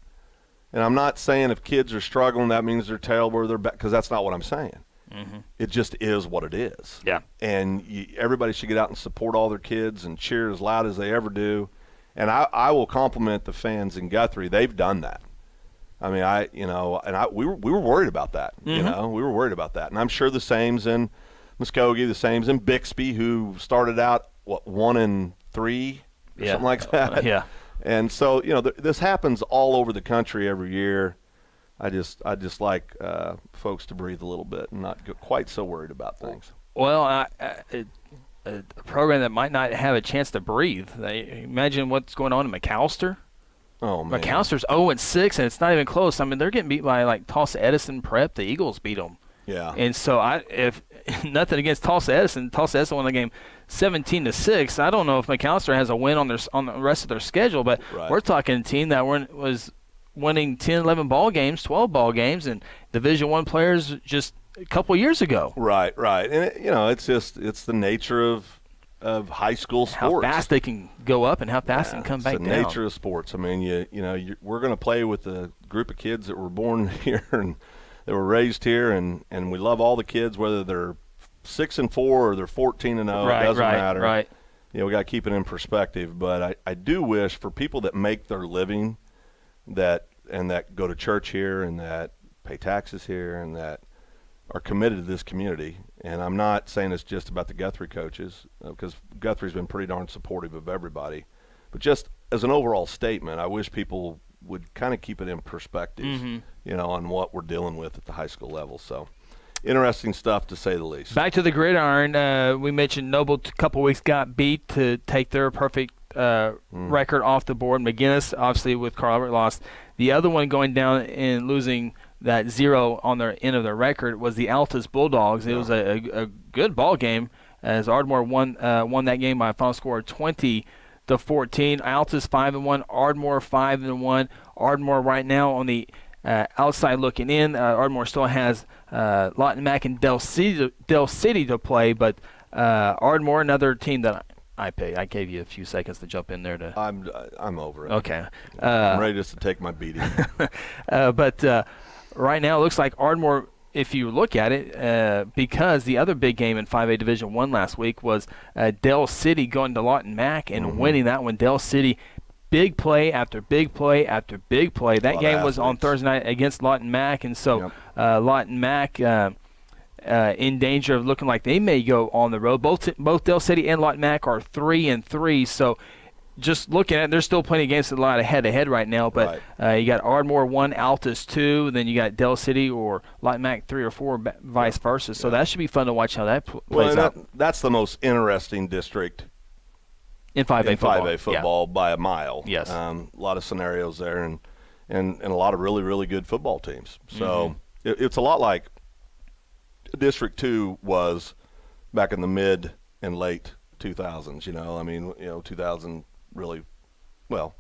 And I'm not saying if kids are struggling, that means they're terrible or they're bad, because that's not what I'm saying.
Mm-hmm.
It just is what it is.
Yeah.
And everybody should get out and support all their kids and cheer as loud as they ever do. And I will compliment the fans in Guthrie. They've done that. I mean, we were worried about that.
Mm-hmm.
We were worried about that, and I'm sure the same's in Muskogee, the same's in Bixby, who started out 1 and 3, or something like that.
Yeah.
And so this happens all over the country every year. I just like folks to breathe a little bit and not get quite so worried about things.
Well, a program that might not have a chance to breathe. Imagine what's going on in McAllister.
Oh, man.
McAllister's 0-6, and it's not even close. I mean, they're getting beat by, like, Tulsa Edison Prep. The Eagles beat them.
Yeah.
And so, if nothing against Tulsa Edison won the game 17-6. I don't know if McAllister has a win on the rest of their schedule, but we're talking a team that was winning 10, 11 ball games, 12 ball games, and Division I players just a couple years ago.
Right. And, it's the nature of high school sports.
How fast they can go up and how fast they can come back down.
It's the nature of sports. I mean, we're going to play with a group of kids that were born here and that were raised here, and we love all the kids, whether they're 6 and 4 or they're 14 and 0. It doesn't matter.
Right.
We got to keep it in perspective. But I do wish for people that make their living that go to church here and that pay taxes here and that are committed to this community. And I'm not saying it's just about the Guthrie coaches, because Guthrie's been pretty darn supportive of everybody. But just as an overall statement, I wish people would kind of keep it in perspective,
mm-hmm.
On what we're dealing with at the high school level. So interesting stuff, to say the least.
Back to the gridiron, we mentioned Noble a couple weeks got beat to take their perfect record off the board. McGinnis, obviously, with Carl Everett, lost. The other one going down and losing that 0 on their end of their record was the Altus Bulldogs. It was a good ball game as Ardmore won that game by a final score of 20-14. Altus 5-1, Ardmore 5-1. Ardmore right now on the outside looking in. Ardmore still has Lawton Mack and Del City to play, but Ardmore, another team that I gave you a few seconds to jump in there to.
I'm over it.
Okay.
I'm ready just to take my beating.
But right now it looks like Ardmore, if you look at it, because the other big game in 5A Division I last week was Del City going to Lawton Mack and winning that one. Del City, big play after big play after big play. That game was on Thursday night against Lawton Mack, and so Lawton Mack in danger of looking like they may go on the road. Both Del City and Lawton Mack are 3-3, so just looking at it, there's still plenty of games a lot of head-to-head right now, but you got Ardmore 1, Altus 2, then you got Del City or Lawton Mack 3 or 4, vice versa. So that should be fun to watch how that plays out.
That's the most interesting district
in 5A
football by a mile.
Yes.
A lot of scenarios there and a lot of really, really good football teams. So it's a lot like District 2 was back in the mid and late 2000s, 2000 really, well,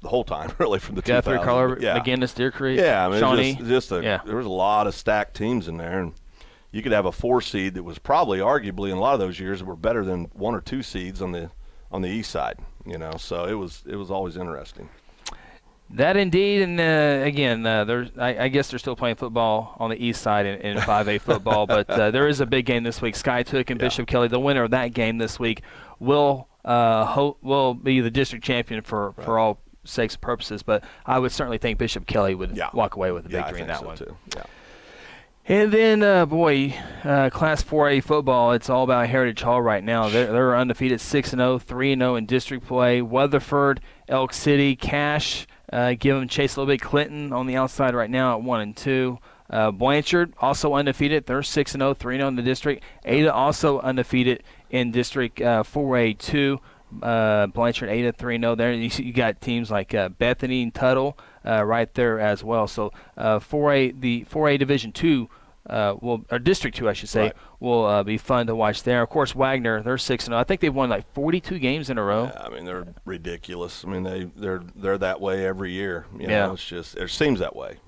the whole time really from the 2000s.
Guthrie, Carl, McGinnis, Deer Creek, Shawnee.
There was a lot of stacked teams in there, and you could have a 4 seed that was probably arguably in a lot of those years were better than 1 or 2 seeds on on the east side, so it was always interesting.
That indeed, and again, I guess they're still playing football on the east side in 5A football, but there is a big game this week. Skytook and Bishop Kelly. The winner of that game this week will be the district champion for all sakes and purposes, but I would certainly think Bishop Kelly would walk away with a victory in that one.
Too. Yeah.
And then, Class 4A football, it's all about Heritage Hall right now. They're undefeated 6-0, 3-0 in district play. Weatherford, Elk City, Cash, give them chase a little bit. Clinton on the outside right now at 1-2. Blanchard, also undefeated. They're 6-0, 3-0 in the district. Ada also undefeated in District 4A2. Blanchard, Ada, 3-0 there. You got teams like Bethany and Tuttle right there as well. So the 4A Division 2, or District 2, I should say, will be fun to watch there. Of course, Wagner, they're 6-0. I think they've won like 42 games in a row.
Yeah, I mean, they're ridiculous. I mean, they're that way every year. You know, it's just, it seems that way,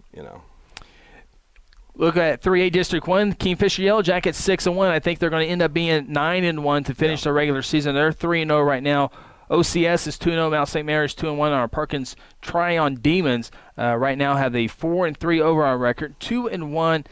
Look at 3A District 1, Kingfisher Yellow Jackets 6-1. I think they're going to end up being 9-1 to finish the regular season. They're 3-0 right now. OCS is 2-0. Mount St. Mary's 2-1. Our Perkins Tryon Demons right now have a 4-3 overall record, 2-1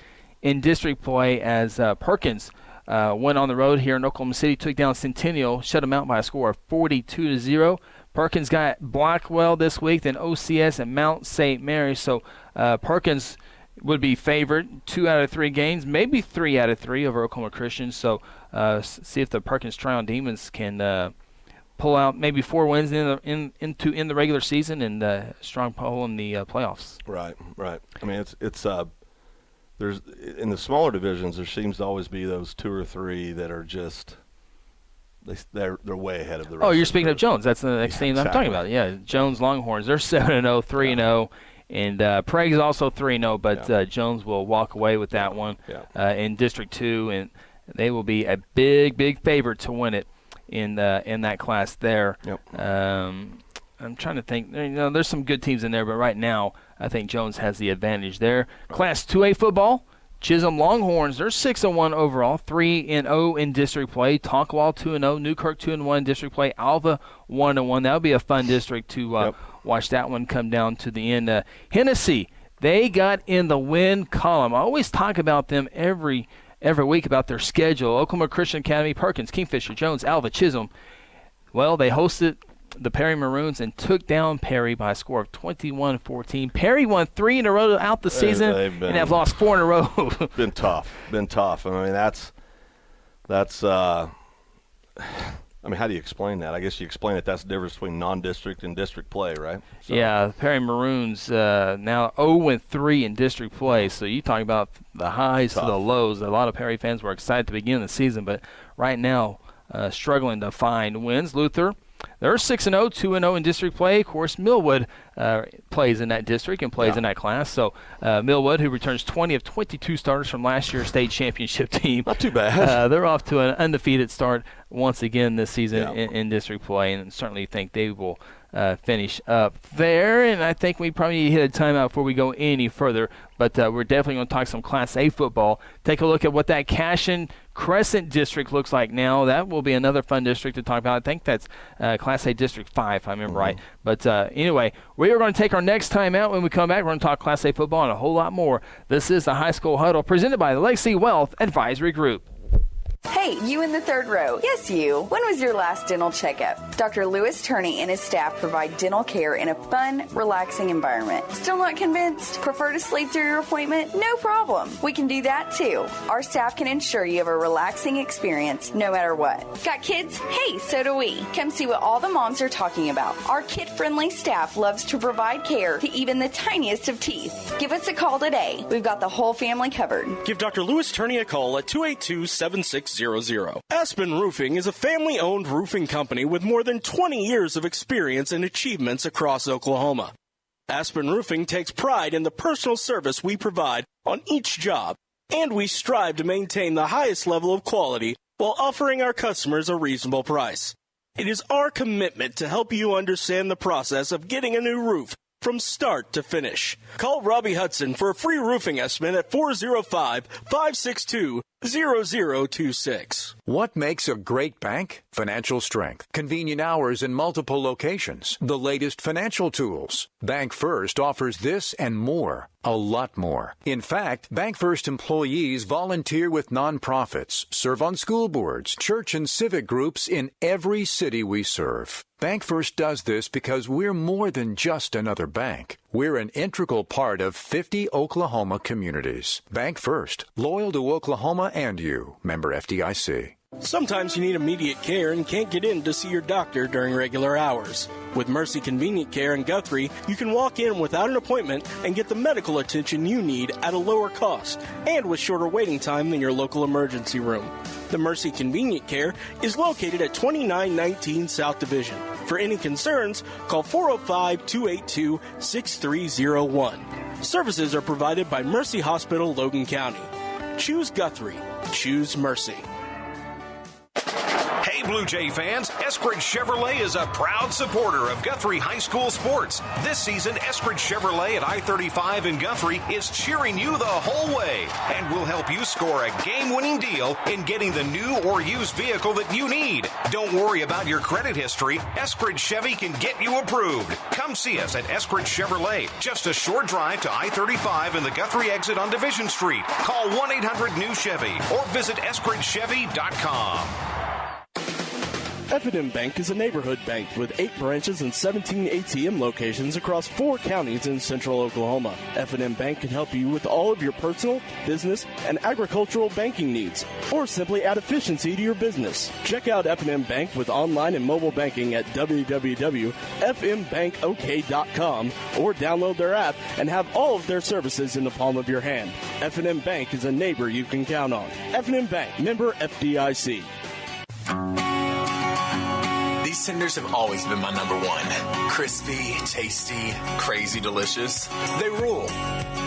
in district play as Perkins went on the road here in Oklahoma City, took down Centennial, shut them out by a score of 42-0. Perkins got Blackwell this week, then OCS and Mount St. Mary's. So Perkins would be favored 2 out of 3 games, maybe 3 out of 3 over Oklahoma Christian. So see if the Perkins Tryon Demons can pull out maybe 4 wins in the regular season and strong pull in the playoffs.
Right. I mean, it's there's in the smaller divisions there seems to always be those 2 or 3 that are just they're way ahead of the rest.
Oh, you're speaking of Jones. That's the next team I'm talking about. Yeah, Jones Longhorns. They're 7-0, 3-0. And Prague's also 3-0, but Jones will walk away with that one in District 2, and they will be a big favorite to win it in that class there.
Yep.
I'm trying to think. There's some good teams in there, but right now I think Jones has the advantage there. Class 2A football, Chisholm Longhorns, they're 6-1 overall, 3-0 in district play. Tonkwall 2-0, Newkirk 2-1 district play, Alva 1-1. That'll be a fun district to watch that one come down to the end. Hennessy, they got in the win column. I always talk about them every week about their schedule. Oklahoma Christian Academy, Perkins, Kingfisher, Jones, Alva, Chisholm. Well, they hosted the Perry Maroons and took down Perry by a score of 21-14. Perry won 3 in a row out the season and have lost 4 in a row.
Been tough. I mean, that's I mean, how do you explain that? I guess you explain it. That's the difference between non-district and district play, right? So.
Yeah, Perry Maroons now 0-3 in district play. So you talk about the highs to the lows. A lot of Perry fans were excited to begin the season, but right now struggling to find wins. Luther, they're 6-0, 2-0 in district play. Of course, Millwood plays in that district and plays in that class. So Millwood, who returns 20 of 22 starters from last year's state championship team.
Not too bad.
They're off to an undefeated start once again this season in district play, and certainly think they will finish up there. And I think we probably need to hit a timeout before we go any further. But we're definitely going to talk some Class A football. Take a look at what that Cashin Crescent district looks like now. That will be another fun district to talk about. I think that's Class A District 5, if I remember right. But anyway, we are going to take our next timeout. When we come back, we're going to talk Class A football and a whole lot more. This is the High School Huddle presented by the Legacy Wealth Advisory Group.
Hey, you in the third row. Yes, you. When was your last dental checkup? Dr. Lewis Turney and his staff provide dental care in a fun, relaxing environment. Still not convinced? Prefer to sleep through your appointment? No problem. We can do that too. Our staff can ensure you have a relaxing experience no matter what. Got kids? Hey, so do we. Come see what all the moms are talking about. Our kid-friendly staff loves to provide care to even the tiniest of teeth. Give us a call today. We've got the whole family covered.
Give Dr. Lewis Turney a call at 282-7600. Aspen Roofing is a family-owned roofing company with more than 20 years of experience and achievements across Oklahoma. Aspen Roofing takes pride in the personal service we provide on each job, and we strive to maintain the highest level of quality while offering our customers a reasonable price. It is our commitment to help you understand the process of getting a new roof from start to finish. Call Robbie Hudson for a free roofing estimate at 405-562-0026.
What makes a great bank? Financial strength, convenient hours in multiple locations, the latest financial tools. Bank First offers this and more, a lot more. In fact, Bank First employees volunteer with nonprofits, serve on school boards, church and civic groups in every city we serve. Bank First does this because we're more than just another bank. We're an integral part of 50 Oklahoma communities. Bank First, loyal to Oklahoma and you. Member FDIC.
Sometimes you need immediate care and can't get in to see your doctor during regular hours. With Mercy Convenient Care in Guthrie, you can walk in without an appointment and get the medical attention you need at a lower cost and with shorter waiting time than your local emergency room. The Mercy Convenient Care is located at 2919 South Division. For any concerns, call 405-282-6301. Services are provided by Mercy Hospital, Logan County. Choose Guthrie. Choose Mercy.
Hey, Blue Jay fans, Eskridge Chevrolet is a proud supporter of Guthrie High School sports. This season, Eskridge Chevrolet at I-35 in Guthrie is cheering you the whole way and will help you score a game-winning deal in getting the new or used vehicle that you need. Don't worry about your credit history. Eskridge Chevy can get you approved. Come see us at Eskridge Chevrolet, just a short drive to I-35 and the Guthrie exit on Division Street. Call 1-800-NEW-CHEVY or visit EskridgeChevy.com.
F&M Bank is a neighborhood bank with 8 branches and 17 ATM locations across 4 counties in central Oklahoma. F&M Bank can help you with all of your personal, business, and agricultural banking needs, or simply add efficiency to your business. Check out F&M Bank with online and mobile banking at www.fmbankok.com or download their app and have all of their services in the palm of your hand. F&M Bank is a neighbor you can count on. F&M Bank, member FDIC.
These tenders have always been my number one. Crispy, tasty, crazy delicious. They rule.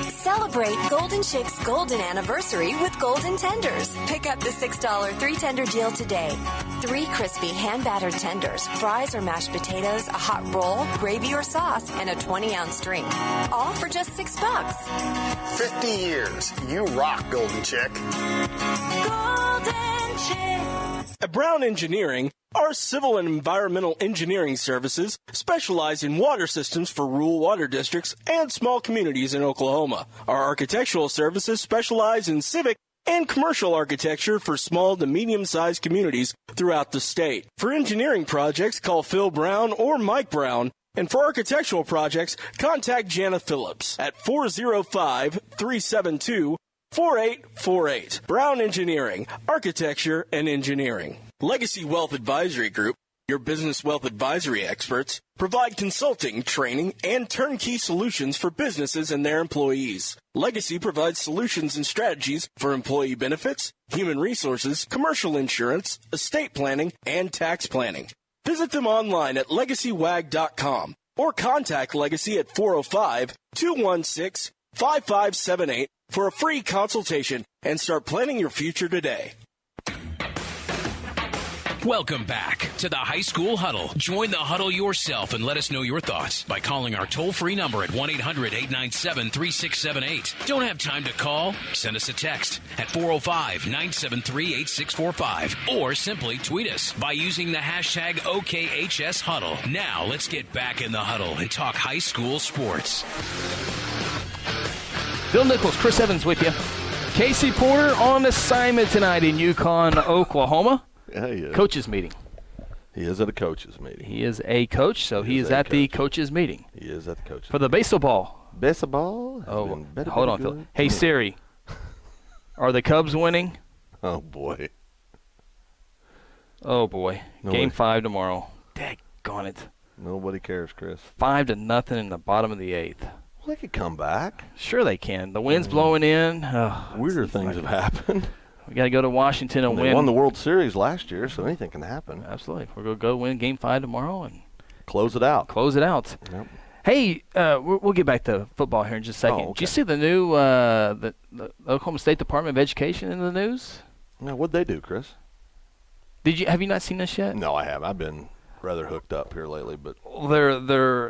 Celebrate Golden Chick's golden anniversary with Golden Tenders. Pick up the $6 3-tender deal today. 3 crispy hand-battered tenders, fries or mashed potatoes, a hot roll, gravy or sauce, and a 20-ounce drink. All for just $6.
50 years. You rock, Golden Chick.
Golden Chick.
At Brown Engineering, our civil and environmental engineering services specialize in water systems for rural water districts and small communities in Oklahoma. Our architectural services specialize in civic and commercial architecture for small to medium-sized communities throughout the state. For engineering projects, call Phil Brown or Mike Brown. And for architectural projects, contact Jana Phillips at 405-372-4848. Brown Engineering, Architecture and Engineering. Legacy Wealth Advisory Group, your business wealth advisory experts, provide consulting, training, and turnkey solutions for businesses and their employees. Legacy provides solutions and strategies for employee benefits, human resources, commercial insurance, estate planning, and tax planning. Visit them online at legacywag.com or contact Legacy at 405-216-5578 for a free consultation and start planning your future today.
Welcome back to the High School Huddle. Join the huddle yourself and let us know your thoughts by calling our toll-free number at 1-800-897-3678. Don't have time to call? Send us a text at 405-973-8645 or simply tweet us by using the hashtag OKHSHuddle. Now let's get back in the huddle and talk high school sports.
Phil Nichols, Chris Evans with you. Casey Porter on assignment tonight in Yukon, Oklahoma.
Yeah, he is.
Coaches meeting.
He is at a coaches meeting.
He is a coach, so he is at the coaches meeting.
He is at the coaches
for the baseball.
Baseball?
Oh, hold on, Phil. Hey, Siri, are the Cubs winning?
Oh, boy.
Oh, boy. Game 5 tomorrow. Daggone it.
Nobody cares, Chris.
5-0 in the bottom of the 8th.
Well, they could come back.
Sure they can. The wind's blowing in.
Weirder things have happened.
We got to go to Washington and win.
They won the World Series last year, so anything can happen.
Absolutely. We're going to go win Game 5 tomorrow and
close it out.
Yep. Hey, we'll get back to football here in just a second. Did you see the new the Oklahoma State Department of Education in the news?
No, what'd they do, Chris?
Have you not seen this yet?
No, I haven't. rather hooked up here lately, but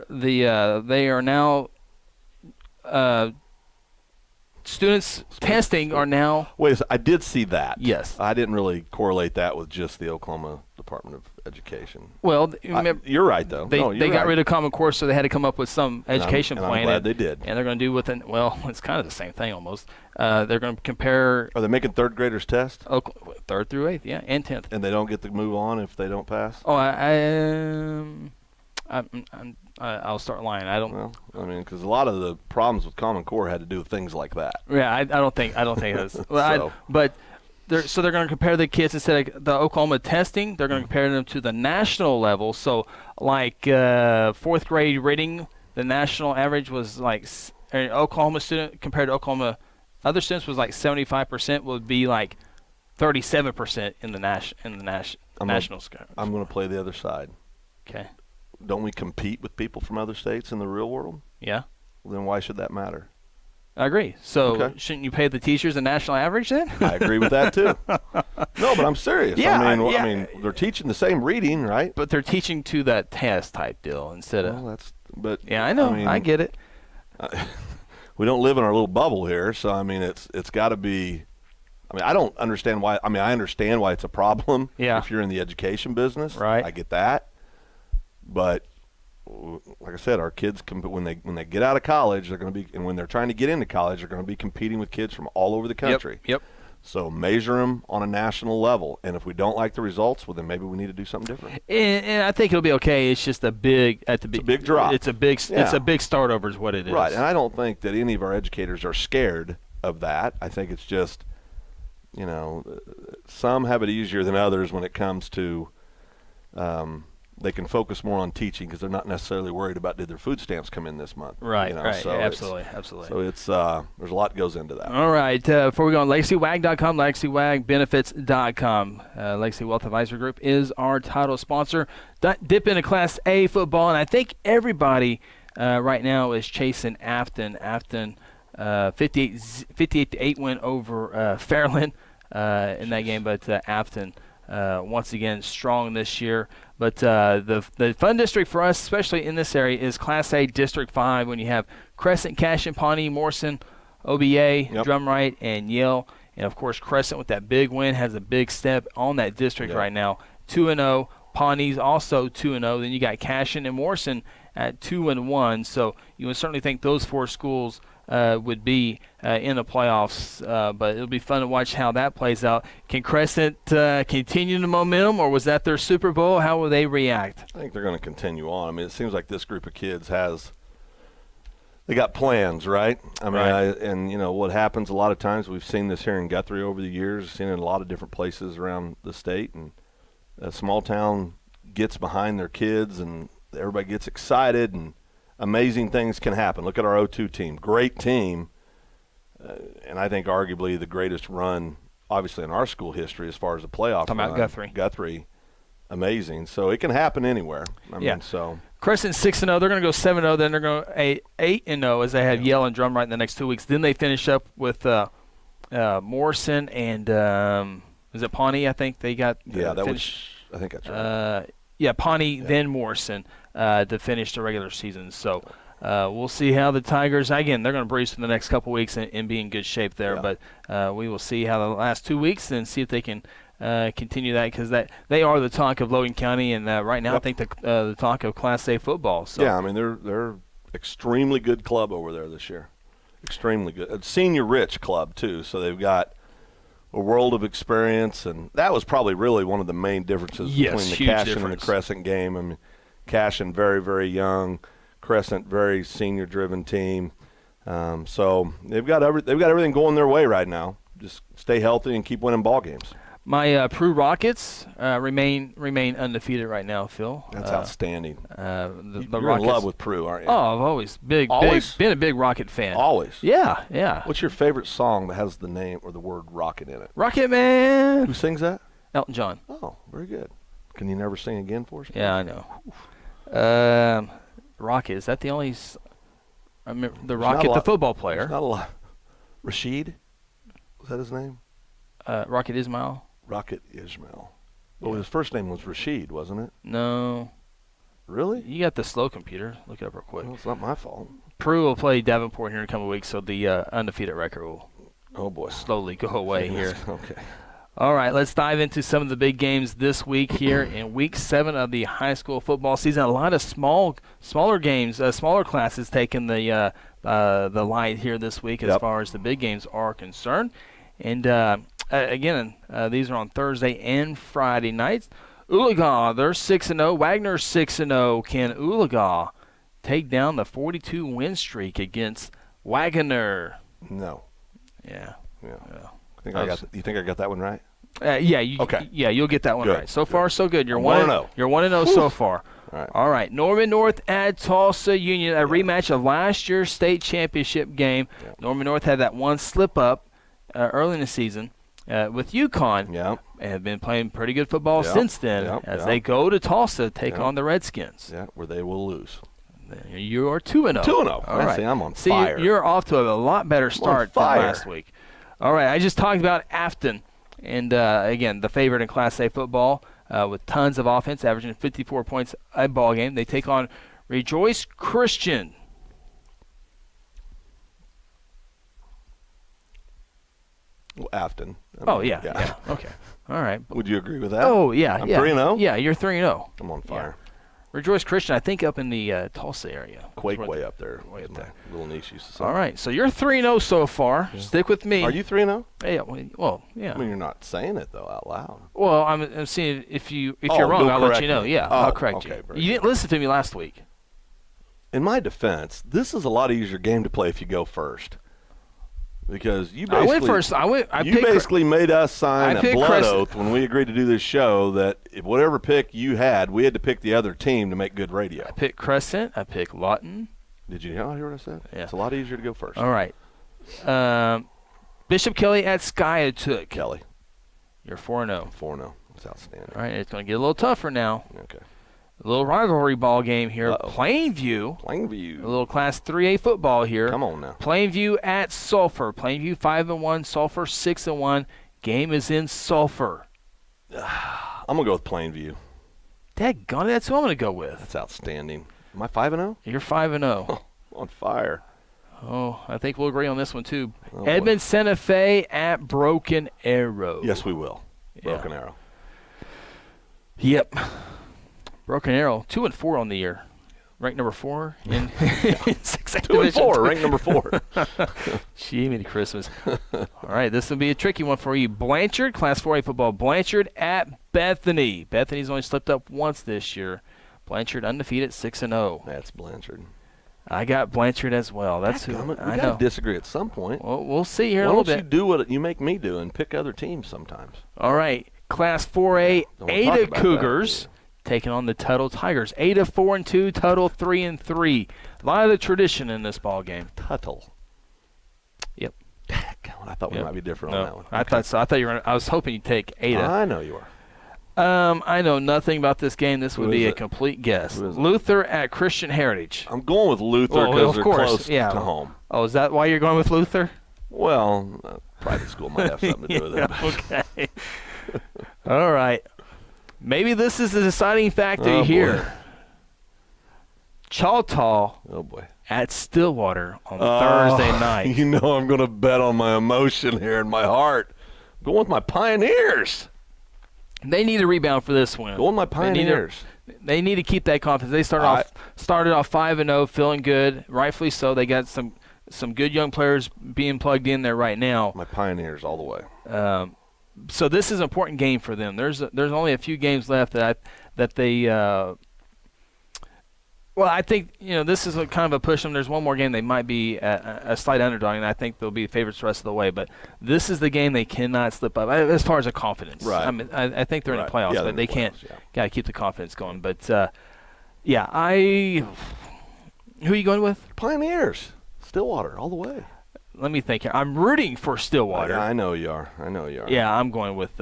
they are now students testing are now.
Wait, I did see that.
Yes,
I didn't really correlate that with just the Oklahoma Department of Education.
Well,
you're right though.
They got rid of Common Core, so they had to come up with some education plan.
I'm glad they did.
And they're going to do it's kind of the same thing almost. They're going to compare.
Are they making third graders test?
Third through eighth, yeah, and 10th.
And they don't get to move on if they don't pass?
Oh, I'll start lying. I don't.
Well, I mean, because a lot of the problems with Common Core had to do with things like that.
Yeah, I don't think that's.
So.
But they're going to compare the kids instead of the Oklahoma testing. They're going to compare them to the national level. So, like fourth grade reading, the national average was like an Oklahoma student compared to Oklahoma other students was like 75%. Would be like 37% in the national scale.
I'm going to play the other side.
Okay.
Don't we compete with people from other states in the real world?
Yeah.
Well, then why should that matter?
I agree. So shouldn't you pay the teachers the national average then?
I agree with that too. No, but I'm serious.
Yeah,
I mean, they're teaching the same reading, right?
But they're teaching to that test type deal instead of.
Yeah,
I know. I get it.
We don't live in our little bubble here, so I mean, it's got to be. I mean, I don't understand why. I mean, I understand why it's a problem.
Yeah.
If you're in the education business,
right?
I get that. But like I said, our kids when they get out of college, they're going to be, and when they're trying to get into college, they're going to be competing with kids from all over the country.
Yep.
So measure them on a national level, and if we don't like the results, well, then maybe we need to do something different.
And I think it'll be okay. It's just a big
big drop.
It's a big start over is what it is.
Right, and I don't think that any of our educators are scared of that. I think it's just, some have it easier than others when it comes to. They can focus more on teaching because they're not necessarily worried about did their food stamps come in this month.
Right, right.
So
absolutely.
So it's there's a lot that goes into that.
All right. Before we go on, LegacyWag.com, LegacyWagBenefits.com. Legacy Wealth Advisory Group is our title sponsor. Dip into Class A football, and I think everybody right now is chasing Afton. Afton 58-8 win over Fairland in that game, but Afton once again strong this year. But the fun district for us, especially in this area, is Class A District 5 when you have Crescent, Cashin, Pawnee, Morrison, OBA, Drumright, and Yale. And, of course, Crescent with that big win has a big step on that district right now. 2-0. Pawnee's also 2-0. Then you got Cashin and Morrison at 2-1. So you would certainly think those four schools would be in the playoffs, but it'll be fun to watch how that plays out. Can Crescent continue the momentum, or was that their Super Bowl? How will they react?
I think they're going to continue on. I mean, it seems like this group of kids they got plans, right? I mean, what happens a lot of times, we've seen this here in Guthrie over the years, seen it in a lot of different places around the state, and a small town gets behind their kids, and everybody gets excited, and amazing things can happen. Look at our 0-2 team. Great team, and I think arguably the greatest run, obviously, in our school history as far as the playoff
Talking
run.
about Guthrie.
Guthrie, amazing. So it can happen anywhere. I mean, so
Crescent 6-0. They're going to go 7-0. Then they're going 8-0 as they have Yale and Drumright in the next 2 weeks. Then they finish up with Morrison and is it Pawnee? I think they got.
I think that's right.
Pawnee, then Morrison to finish the regular season. So we'll see how the Tigers, again, they're going to breeze for the next couple weeks and be in good shape there. Yeah. But we will see how the last 2 weeks and see if they can continue that, because they are the talk of Logan County, and right now I think the talk of Class A football. So.
Yeah, I mean, they're extremely good club over there this year. Extremely good. A senior rich club, too, so they've got a world of experience, and that was probably really one of the main differences between the Cashin and the Crescent game. I mean, Cashin very, very young, Crescent very senior-driven team. So they've got everything going their way right now. Just stay healthy and keep winning ball games.
My Prue Rockets remain undefeated right now, Phil.
That's outstanding.
The
You're
Rockets,
in love with Prue, aren't you?
Oh, I've always been a big Rocket fan.
Always?
Yeah.
What's your favorite song that has the name or the word Rocket in it?
Rocket Man.
Who sings that?
Elton John.
Oh, very good. Can you never sing again for us?
Yeah, I know. Rocket, is that the only I remember the Rocket, the football player.
Not a lot. Rashid? Was that his name?
Rocket Ismail.
Rocket Ismail. Well, his first name was Rashid, wasn't it?
No.
Really?
You got the slow computer. Look it up real quick.
Well, it's not my fault.
Peru will play Davenport here in a couple of weeks, so the undefeated record will slowly go away here.
Okay.
All right, let's dive into some of the big games this week here in Week 7 of the high school football season. A lot of smaller games, smaller classes taking the light here this week as far as the big games are concerned. And, again, these are on Thursday and Friday nights. Oologah, they're 6-0. Wagner's 6-0. Can Oologah take down the 42-win streak against Wagoner?
No.
Yeah.
You think I got that one right?
Okay. Yeah, you'll get that one right. So far, so good. You're 1-0. You're 1-0 so far. All right. Norman North at Tulsa Union, a rematch of last year's state championship game. Norman North had that one slip up early in the season with UConn. And have been playing pretty good football since then as they go to Tulsa to take on the Redskins.
Yeah, where they will lose.
You are 2-0.
2-0.
All right.
See, I'm on fire.
You're off to a lot better start than last week. All right, I just talked about Afton. And, again, the favorite in Class A football with tons of offense, averaging 54 points a ball game. They take on Rejoice Christian.
Well, Afton.
Yeah. Okay. All right.
Would you agree with that?
Oh, yeah.
I'm 3-0?
Yeah, you're 3-0.
I'm on fire.
Yeah. Rejoice Christian, I think, up in the Tulsa area.
Quake way up there. Way up there. Little niche used to say.
All right, so you're 3-0 so far. Yeah. Stick with me.
Are you 3-0?
Yeah. Well, yeah.
I mean, you're not saying it though out loud.
Well, I'm seeing if you're wrong, I'll let you know. Yeah, I'll correct you. You didn't listen to me last week.
In my defense, this is a lot easier game to play if you go first. Because you basically,
I went first.
You basically made us sign a blood oath when we agreed to do this show that if whatever pick you had, we had to pick the other team to make good radio.
I picked Crescent. I picked Lawton.
Did you hear what I said?
Yeah.
It's a lot easier to go first.
All right. Bishop Kelly at Skiatook.
Kelly.
You're 4-0.
4-0. That's outstanding.
All right, it's going to get a little tougher now.
Okay.
A little rivalry ball game here. Plainview.
Plainview.
A little Class 3A football here.
Come on now.
Plainview at Sulphur. Plainview 5-1. Sulphur 6-1. Game is in Sulphur.
I'm going to go with Plainview.
Daggone it, that's who I'm going to go with.
That's outstanding. Am I 5-0?
You're 5-0.
On fire.
Oh, I think we'll agree on this one too. Edmond Santa Fe at Broken Arrow.
Yes, we will. Broken Arrow.
Yep. Broken Arrow, 2-4 on the year. Ranked number 4 in 6A
2-4, ranked number 4.
Jiminy Christmas. All right, this will be a tricky one for you. Blanchard, Class 4A football. Blanchard at Bethany. Bethany's only slipped up once this year. Blanchard undefeated, 6-0.
That's Blanchard.
I got Blanchard as well. That's who I know.
We got to disagree at some point.
Well, we'll see here in a little bit.
Why don't you do what you make me do and pick other teams sometimes?
All right, Class 4A, Ada Cougars. Taking on the Tuttle Tigers. Ada 4-2, Tuttle 3-3. A lot of the tradition in this ball game.
Tuttle.
Yep.
I thought we might be different on that one.
I thought so. I was hoping you'd take Ada.
I know you are.
I know nothing about this game. This would be a complete guess. Luther at Christian Heritage.
I'm going with Luther because they're close to home.
Oh, is that why you're going with Luther?
Well, private school might have something to do with it.
Okay. All right. Maybe this is the deciding factor here. Choctaw at Stillwater on Thursday night.
You know I'm going to bet on my emotion here in my heart. I'm going with my Pioneers.
They need a rebound for this one.
Going with my Pioneers.
They need to keep that confidence. They started off 5-0, feeling good, rightfully so. They got some good young players being plugged in there right now.
My Pioneers all the way.
So this is an important game for them. There's only a few games left that they. I think this is kind of a push them. There's one more game they might be a slight underdog, and I think they'll be favorites the rest of the way. But this is the game they cannot slip up as far as the confidence.
Right.
I mean, I think they're in the playoffs, but they can't. Got to keep the confidence going. But who are you going with?
Pioneers, Stillwater, all the way.
Let me think here. I'm rooting for Stillwater.
I know you are.
Yeah, I'm going with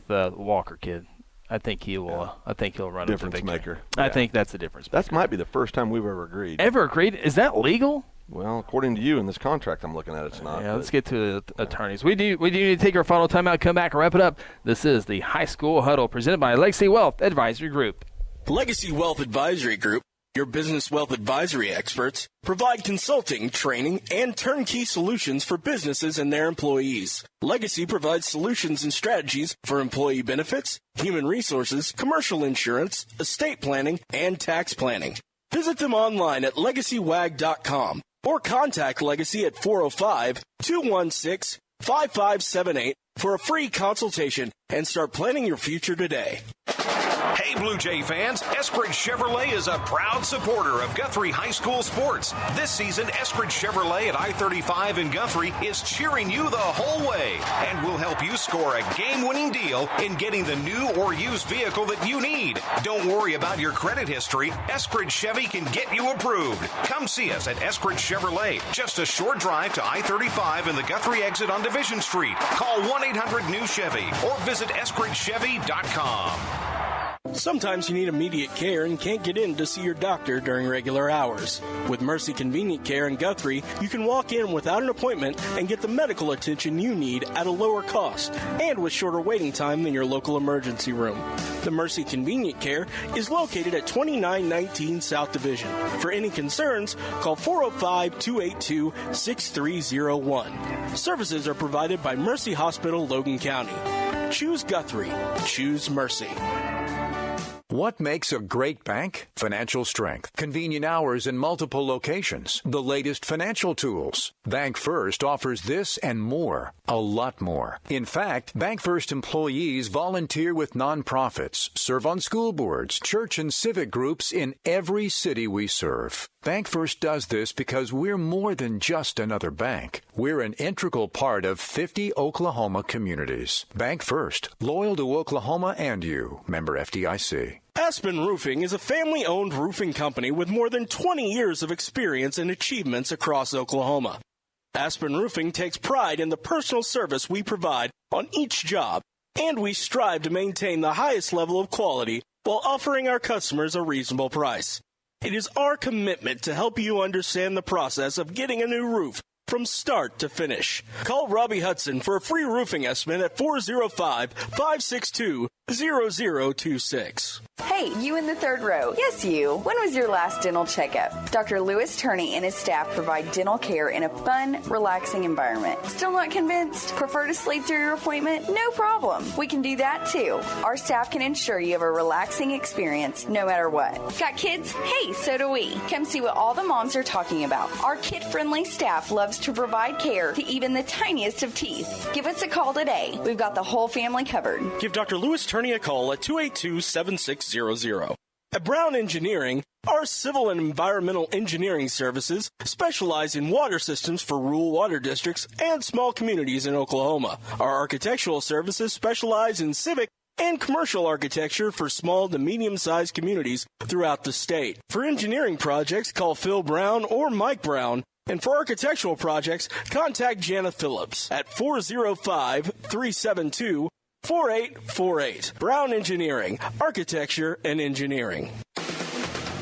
Walker kid. I think he will. I think he'll run
difference maker.
I think that's the difference maker.
That might be the first time we've ever agreed.
Ever agreed? Is that legal?
Well, according to you in this contract I'm looking at, it's not.
Yeah, let's get to the attorneys. We do need to take our final timeout, come back, and wrap it up. This is the High School Huddle presented by Legacy Wealth Advisory Group.
Legacy Wealth Advisory Group, your business wealth advisory experts, provide consulting, training, and turnkey solutions for businesses and their employees. Legacy provides solutions and strategies for employee benefits, human resources, commercial insurance, estate planning, and tax planning. Visit them online at legacywag.com or contact Legacy at 405-216-5578 for a free consultation and start planning your future today.
Hey, Blue Jay fans, Eskridge Chevrolet is a proud supporter of Guthrie High School sports. This season, Eskridge Chevrolet at I-35 in Guthrie is cheering you the whole way and will help you score a game-winning deal in getting the new or used vehicle that you need. Don't worry about your credit history. Eskridge Chevy can get you approved. Come see us at Eskridge Chevrolet, just a short drive to I-35 and the Guthrie exit on Division Street. Call 1-800-NEW-CHEVY or visit EskridgeChevy.com.
Sometimes you need immediate care and can't get in to see your doctor during regular hours. With Mercy Convenient Care in Guthrie, you can walk in without an appointment and get the medical attention you need at a lower cost and with shorter waiting time than your local emergency room. The Mercy Convenient Care is located at 2919 South Division. For any concerns, call 405-282-6301. Services are provided by Mercy Hospital, Logan County. Choose Guthrie. Choose Mercy.
What makes a great bank? Financial strength, convenient hours in multiple locations, the latest financial tools. Bank First offers this and more, a lot more. In fact, Bank First employees volunteer with nonprofits, serve on school boards, church and civic groups in every city we serve. Bank First does this because we're more than just another bank. We're an integral part of 50 Oklahoma communities. Bank First, loyal to Oklahoma and you. Member FDIC.
Aspen Roofing is a family-owned roofing company with more than 20 years of experience and achievements across Oklahoma. Aspen Roofing takes pride in the personal service we provide on each job, and we strive to maintain the highest level of quality while offering our customers a reasonable price. It is our commitment to help you understand the process of getting a new roof from start to finish. Call Robbie Hudson for a free roofing estimate at 405-562-0026.
Hey, you in the third row. Yes, you. When was your last dental checkup? Dr. Lewis Turney and his staff provide dental care in a fun, relaxing environment. Still not convinced? Prefer to sleep through your appointment? No problem. We can do that too. Our staff can ensure you have a relaxing experience no matter what. Got kids? Hey, so do we. Come see what all the moms are talking about. Our kid-friendly staff loves to provide care to even the tiniest of teeth. Give us a call today. We've got the whole family covered.
Give Dr. Lewis Turney a call at 282-7600. At Brown Engineering, our civil and environmental engineering services specialize in water systems for rural water districts and small communities in Oklahoma. Our architectural services specialize in civic and commercial architecture for small to medium-sized communities throughout the state. For engineering projects, call Phil Brown or Mike Brown. And for architectural projects, contact Jana Phillips at 405-372-4848. Brown Engineering, Architecture and Engineering.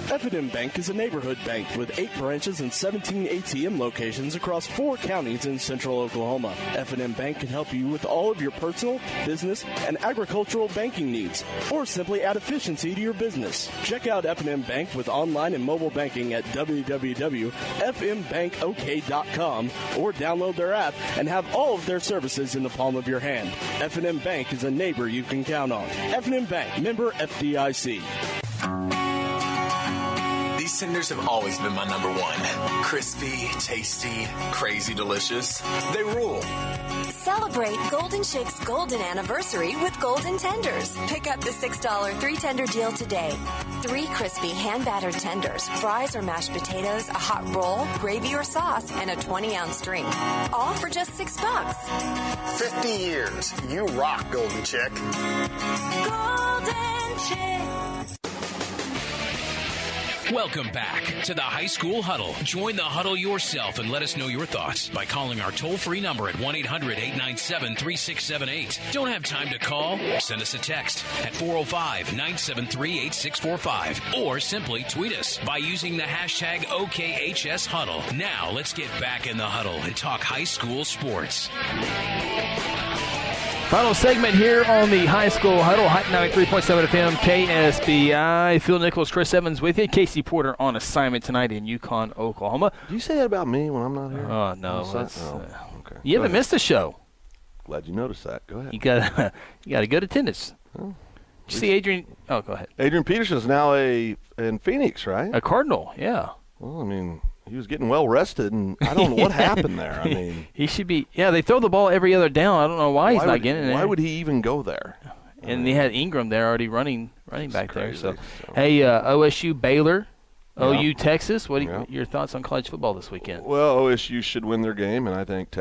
F&M Bank is a neighborhood bank with 8 branches and 17 ATM locations across 4 counties in central Oklahoma. F&M Bank can help you with all of your personal, business, and agricultural banking needs, or simply add efficiency to your business. Check out F&M Bank with online and mobile banking at www.fmbankok.com or download their app and have all of their services in the palm of your hand. F&M Bank is a neighbor you can count on. F&M Bank, member FDIC.
These tenders have always been my number one. Crispy, tasty, crazy delicious. They rule.
Celebrate Golden Shake's golden anniversary with Golden Tenders. Pick up the $6 3-tender deal today. 3 crispy hand-battered tenders, fries or mashed potatoes, a hot roll, gravy or sauce, and a 20-ounce drink. All for just $6.
50 years. You rock, Golden Chick.
Golden Chick.
Welcome back to the High School Huddle. Join the huddle yourself and let us know your thoughts by calling our toll-free number at 1-800-897-3678. Don't have time to call? Send us a text at 405-973-8645 or simply tweet us by using the hashtag OKHSHuddle. Now let's get back in the huddle and talk high school sports.
Final segment here on the High School Huddle, Hot 93.7 FM, KSBI. Phil Nichols, Chris Evans with you. Casey Porter on assignment tonight in Yukon, Oklahoma.
Do you say that about me when I'm not here?
Oh, no.
Okay.
You haven't missed a show.
Glad you noticed that. Go ahead.
You got a good attendance. Oh, did you see Adrian? Oh, go ahead.
Adrian Peterson's now in Phoenix, right?
A Cardinal, yeah.
Well, I mean, he was getting well rested, and I don't know what happened there. I mean,
he should be. Yeah, they throw the ball every other down. I don't know why he's not getting it.
Why would he even go there?
And they had Ingram there already running back there.
Crazy,
so, hey, OSU, Baylor, OU, Texas. What are your thoughts on college football this weekend?
Well, OSU should win their game, and I think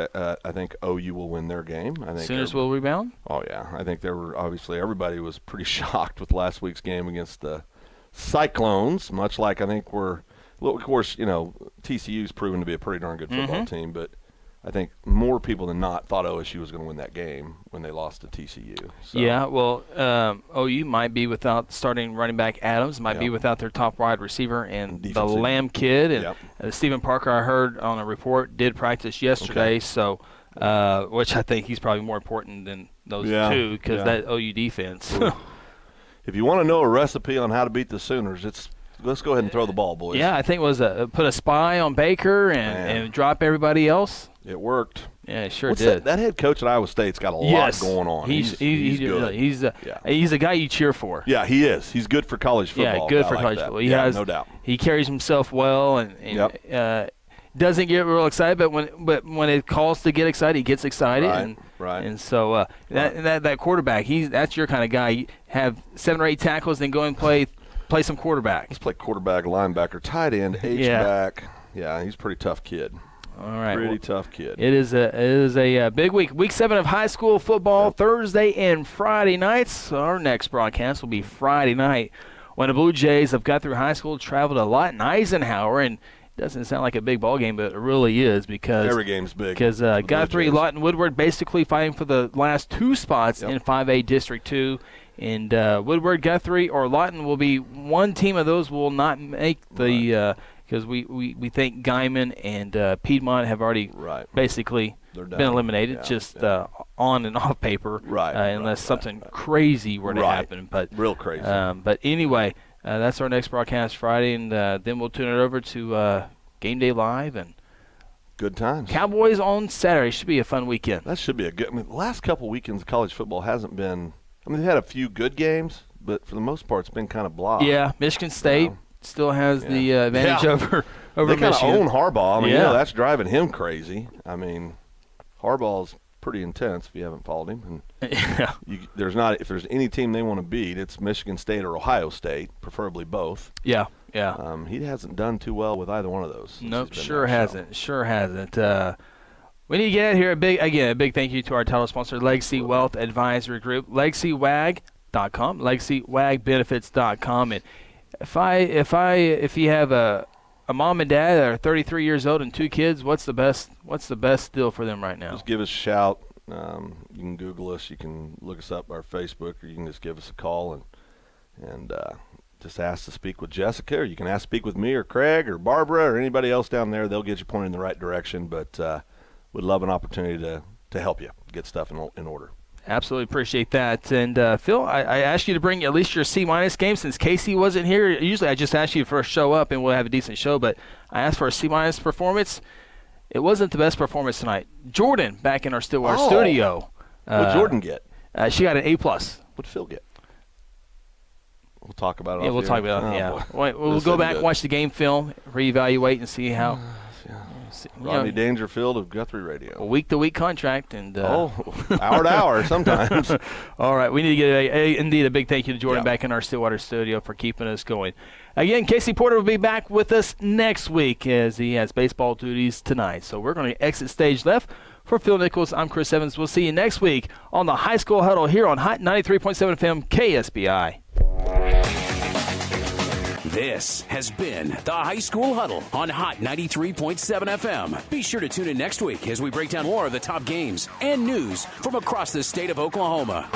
OU will win their game. I think
Sooners will rebound.
Oh yeah, I think everybody was pretty shocked with last week's game against the Cyclones. Much like I think of course, TCU's proven to be a pretty darn good football team, but I think more people than not thought OSU was going to win that game when they lost to TCU. So.
Yeah, well, OU might be without starting running back Adams, might be without their top wide receiver and the Lamb kid. And Stephen Parker, I heard on a report, did practice yesterday, so which I think he's probably more important than those two because that OU defense.
If you want to know a recipe on how to beat the Sooners, let's go ahead and throw the ball, boys.
Yeah, I think it was put a spy on Baker and drop everybody else.
It worked.
Yeah, it sure did.
That head coach at Iowa State's got a lot going on.
He's good. He's a guy you cheer for.
Yeah, he is. He's good for college football.
Yeah, good for college football. He has,
no doubt.
He carries himself well and doesn't get real excited, but when it calls to get excited, he gets excited.
Right.
And so that quarterback, that's your kind of guy. You have 7 or 8 tackles, then go and play some quarterback.
He's played quarterback, linebacker, tight end, H-back. Yeah, he's a pretty tough kid.
All right.
Pretty tough kid.
It is a big week. Week 7 of high school football, Thursday and Friday nights. Our next broadcast will be Friday night when the Blue Jays of Guthrie High School traveled a lot in Eisenhower, and it doesn't sound like a big ball game, but it really is because
every game's big.
Because Guthrie, Lawton, Woodward basically fighting for the last 2 spots in 5A District 2. And Woodward, Guthrie, or Lawton will be one team of those will not make the because we think Guyman and Piedmont have already basically been eliminated, on and off paper, unless something crazy were to happen. But
real crazy.
But anyway, that's our next broadcast Friday, and then we'll tune it over to Game Day Live and
good times.
Cowboys on Saturday. Should be a fun weekend.
That should be a good. I mean, the last couple weekends of college football hasn't been. I mean, they've had a few good games, but for the most part, it's been kind of blah.
Yeah, Michigan State still has the advantage over
they
Michigan.
They kind of own Harbaugh. I mean, that's driving him crazy. I mean, Harbaugh's pretty intense if you haven't followed him. And if there's any team they want to beat, it's Michigan State or Ohio State, preferably both.
Yeah.
He hasn't done too well with either one of those.
Nope, sure hasn't. We need to get out here. A big thank you to our title sponsor, Legacy Wealth Advisory Group, LegacyWag.com, LegacyWagBenefits.com. And if you have a mom and dad that are 33 years old and 2 kids, what's the best deal for them right now?
Just give us a shout. You can Google us. You can look us up on our Facebook, or you can just give us a call and just ask to speak with Jessica, or you can ask to speak with me or Craig or Barbara or anybody else down there. They'll get you pointed in the right direction. But would love an opportunity to help you get stuff in order.
Absolutely appreciate that. And, Phil, I asked you to bring at least your C- game since Casey wasn't here. Usually I just ask you for a show up and we'll have a decent show, but I asked for a C- performance. It wasn't the best performance tonight. Jordan back in our Stillwater studio.
What did Jordan get?
She got an A+.
What did Phil get? We'll talk about it.
Yeah, we'll talk about it. We'll go back, watch the game film, reevaluate, and see how.
Rodney Dangerfield of Guthrie Radio.
A week-to-week contract and
hour to hour sometimes.
All right, we need to get indeed a big thank you to Jordan back in our Stillwater studio for keeping us going. Again, Casey Porter will be back with us next week as he has baseball duties tonight. So we're going to exit stage left. For Phil Nichols, I'm Chris Evans. We'll see you next week on the High School Huddle here on Hot 93.7 FM KSBI.
This has been the High School Huddle on Hot 93.7 FM. Be sure to tune in next week as we break down more of the top games and news from across the state of Oklahoma.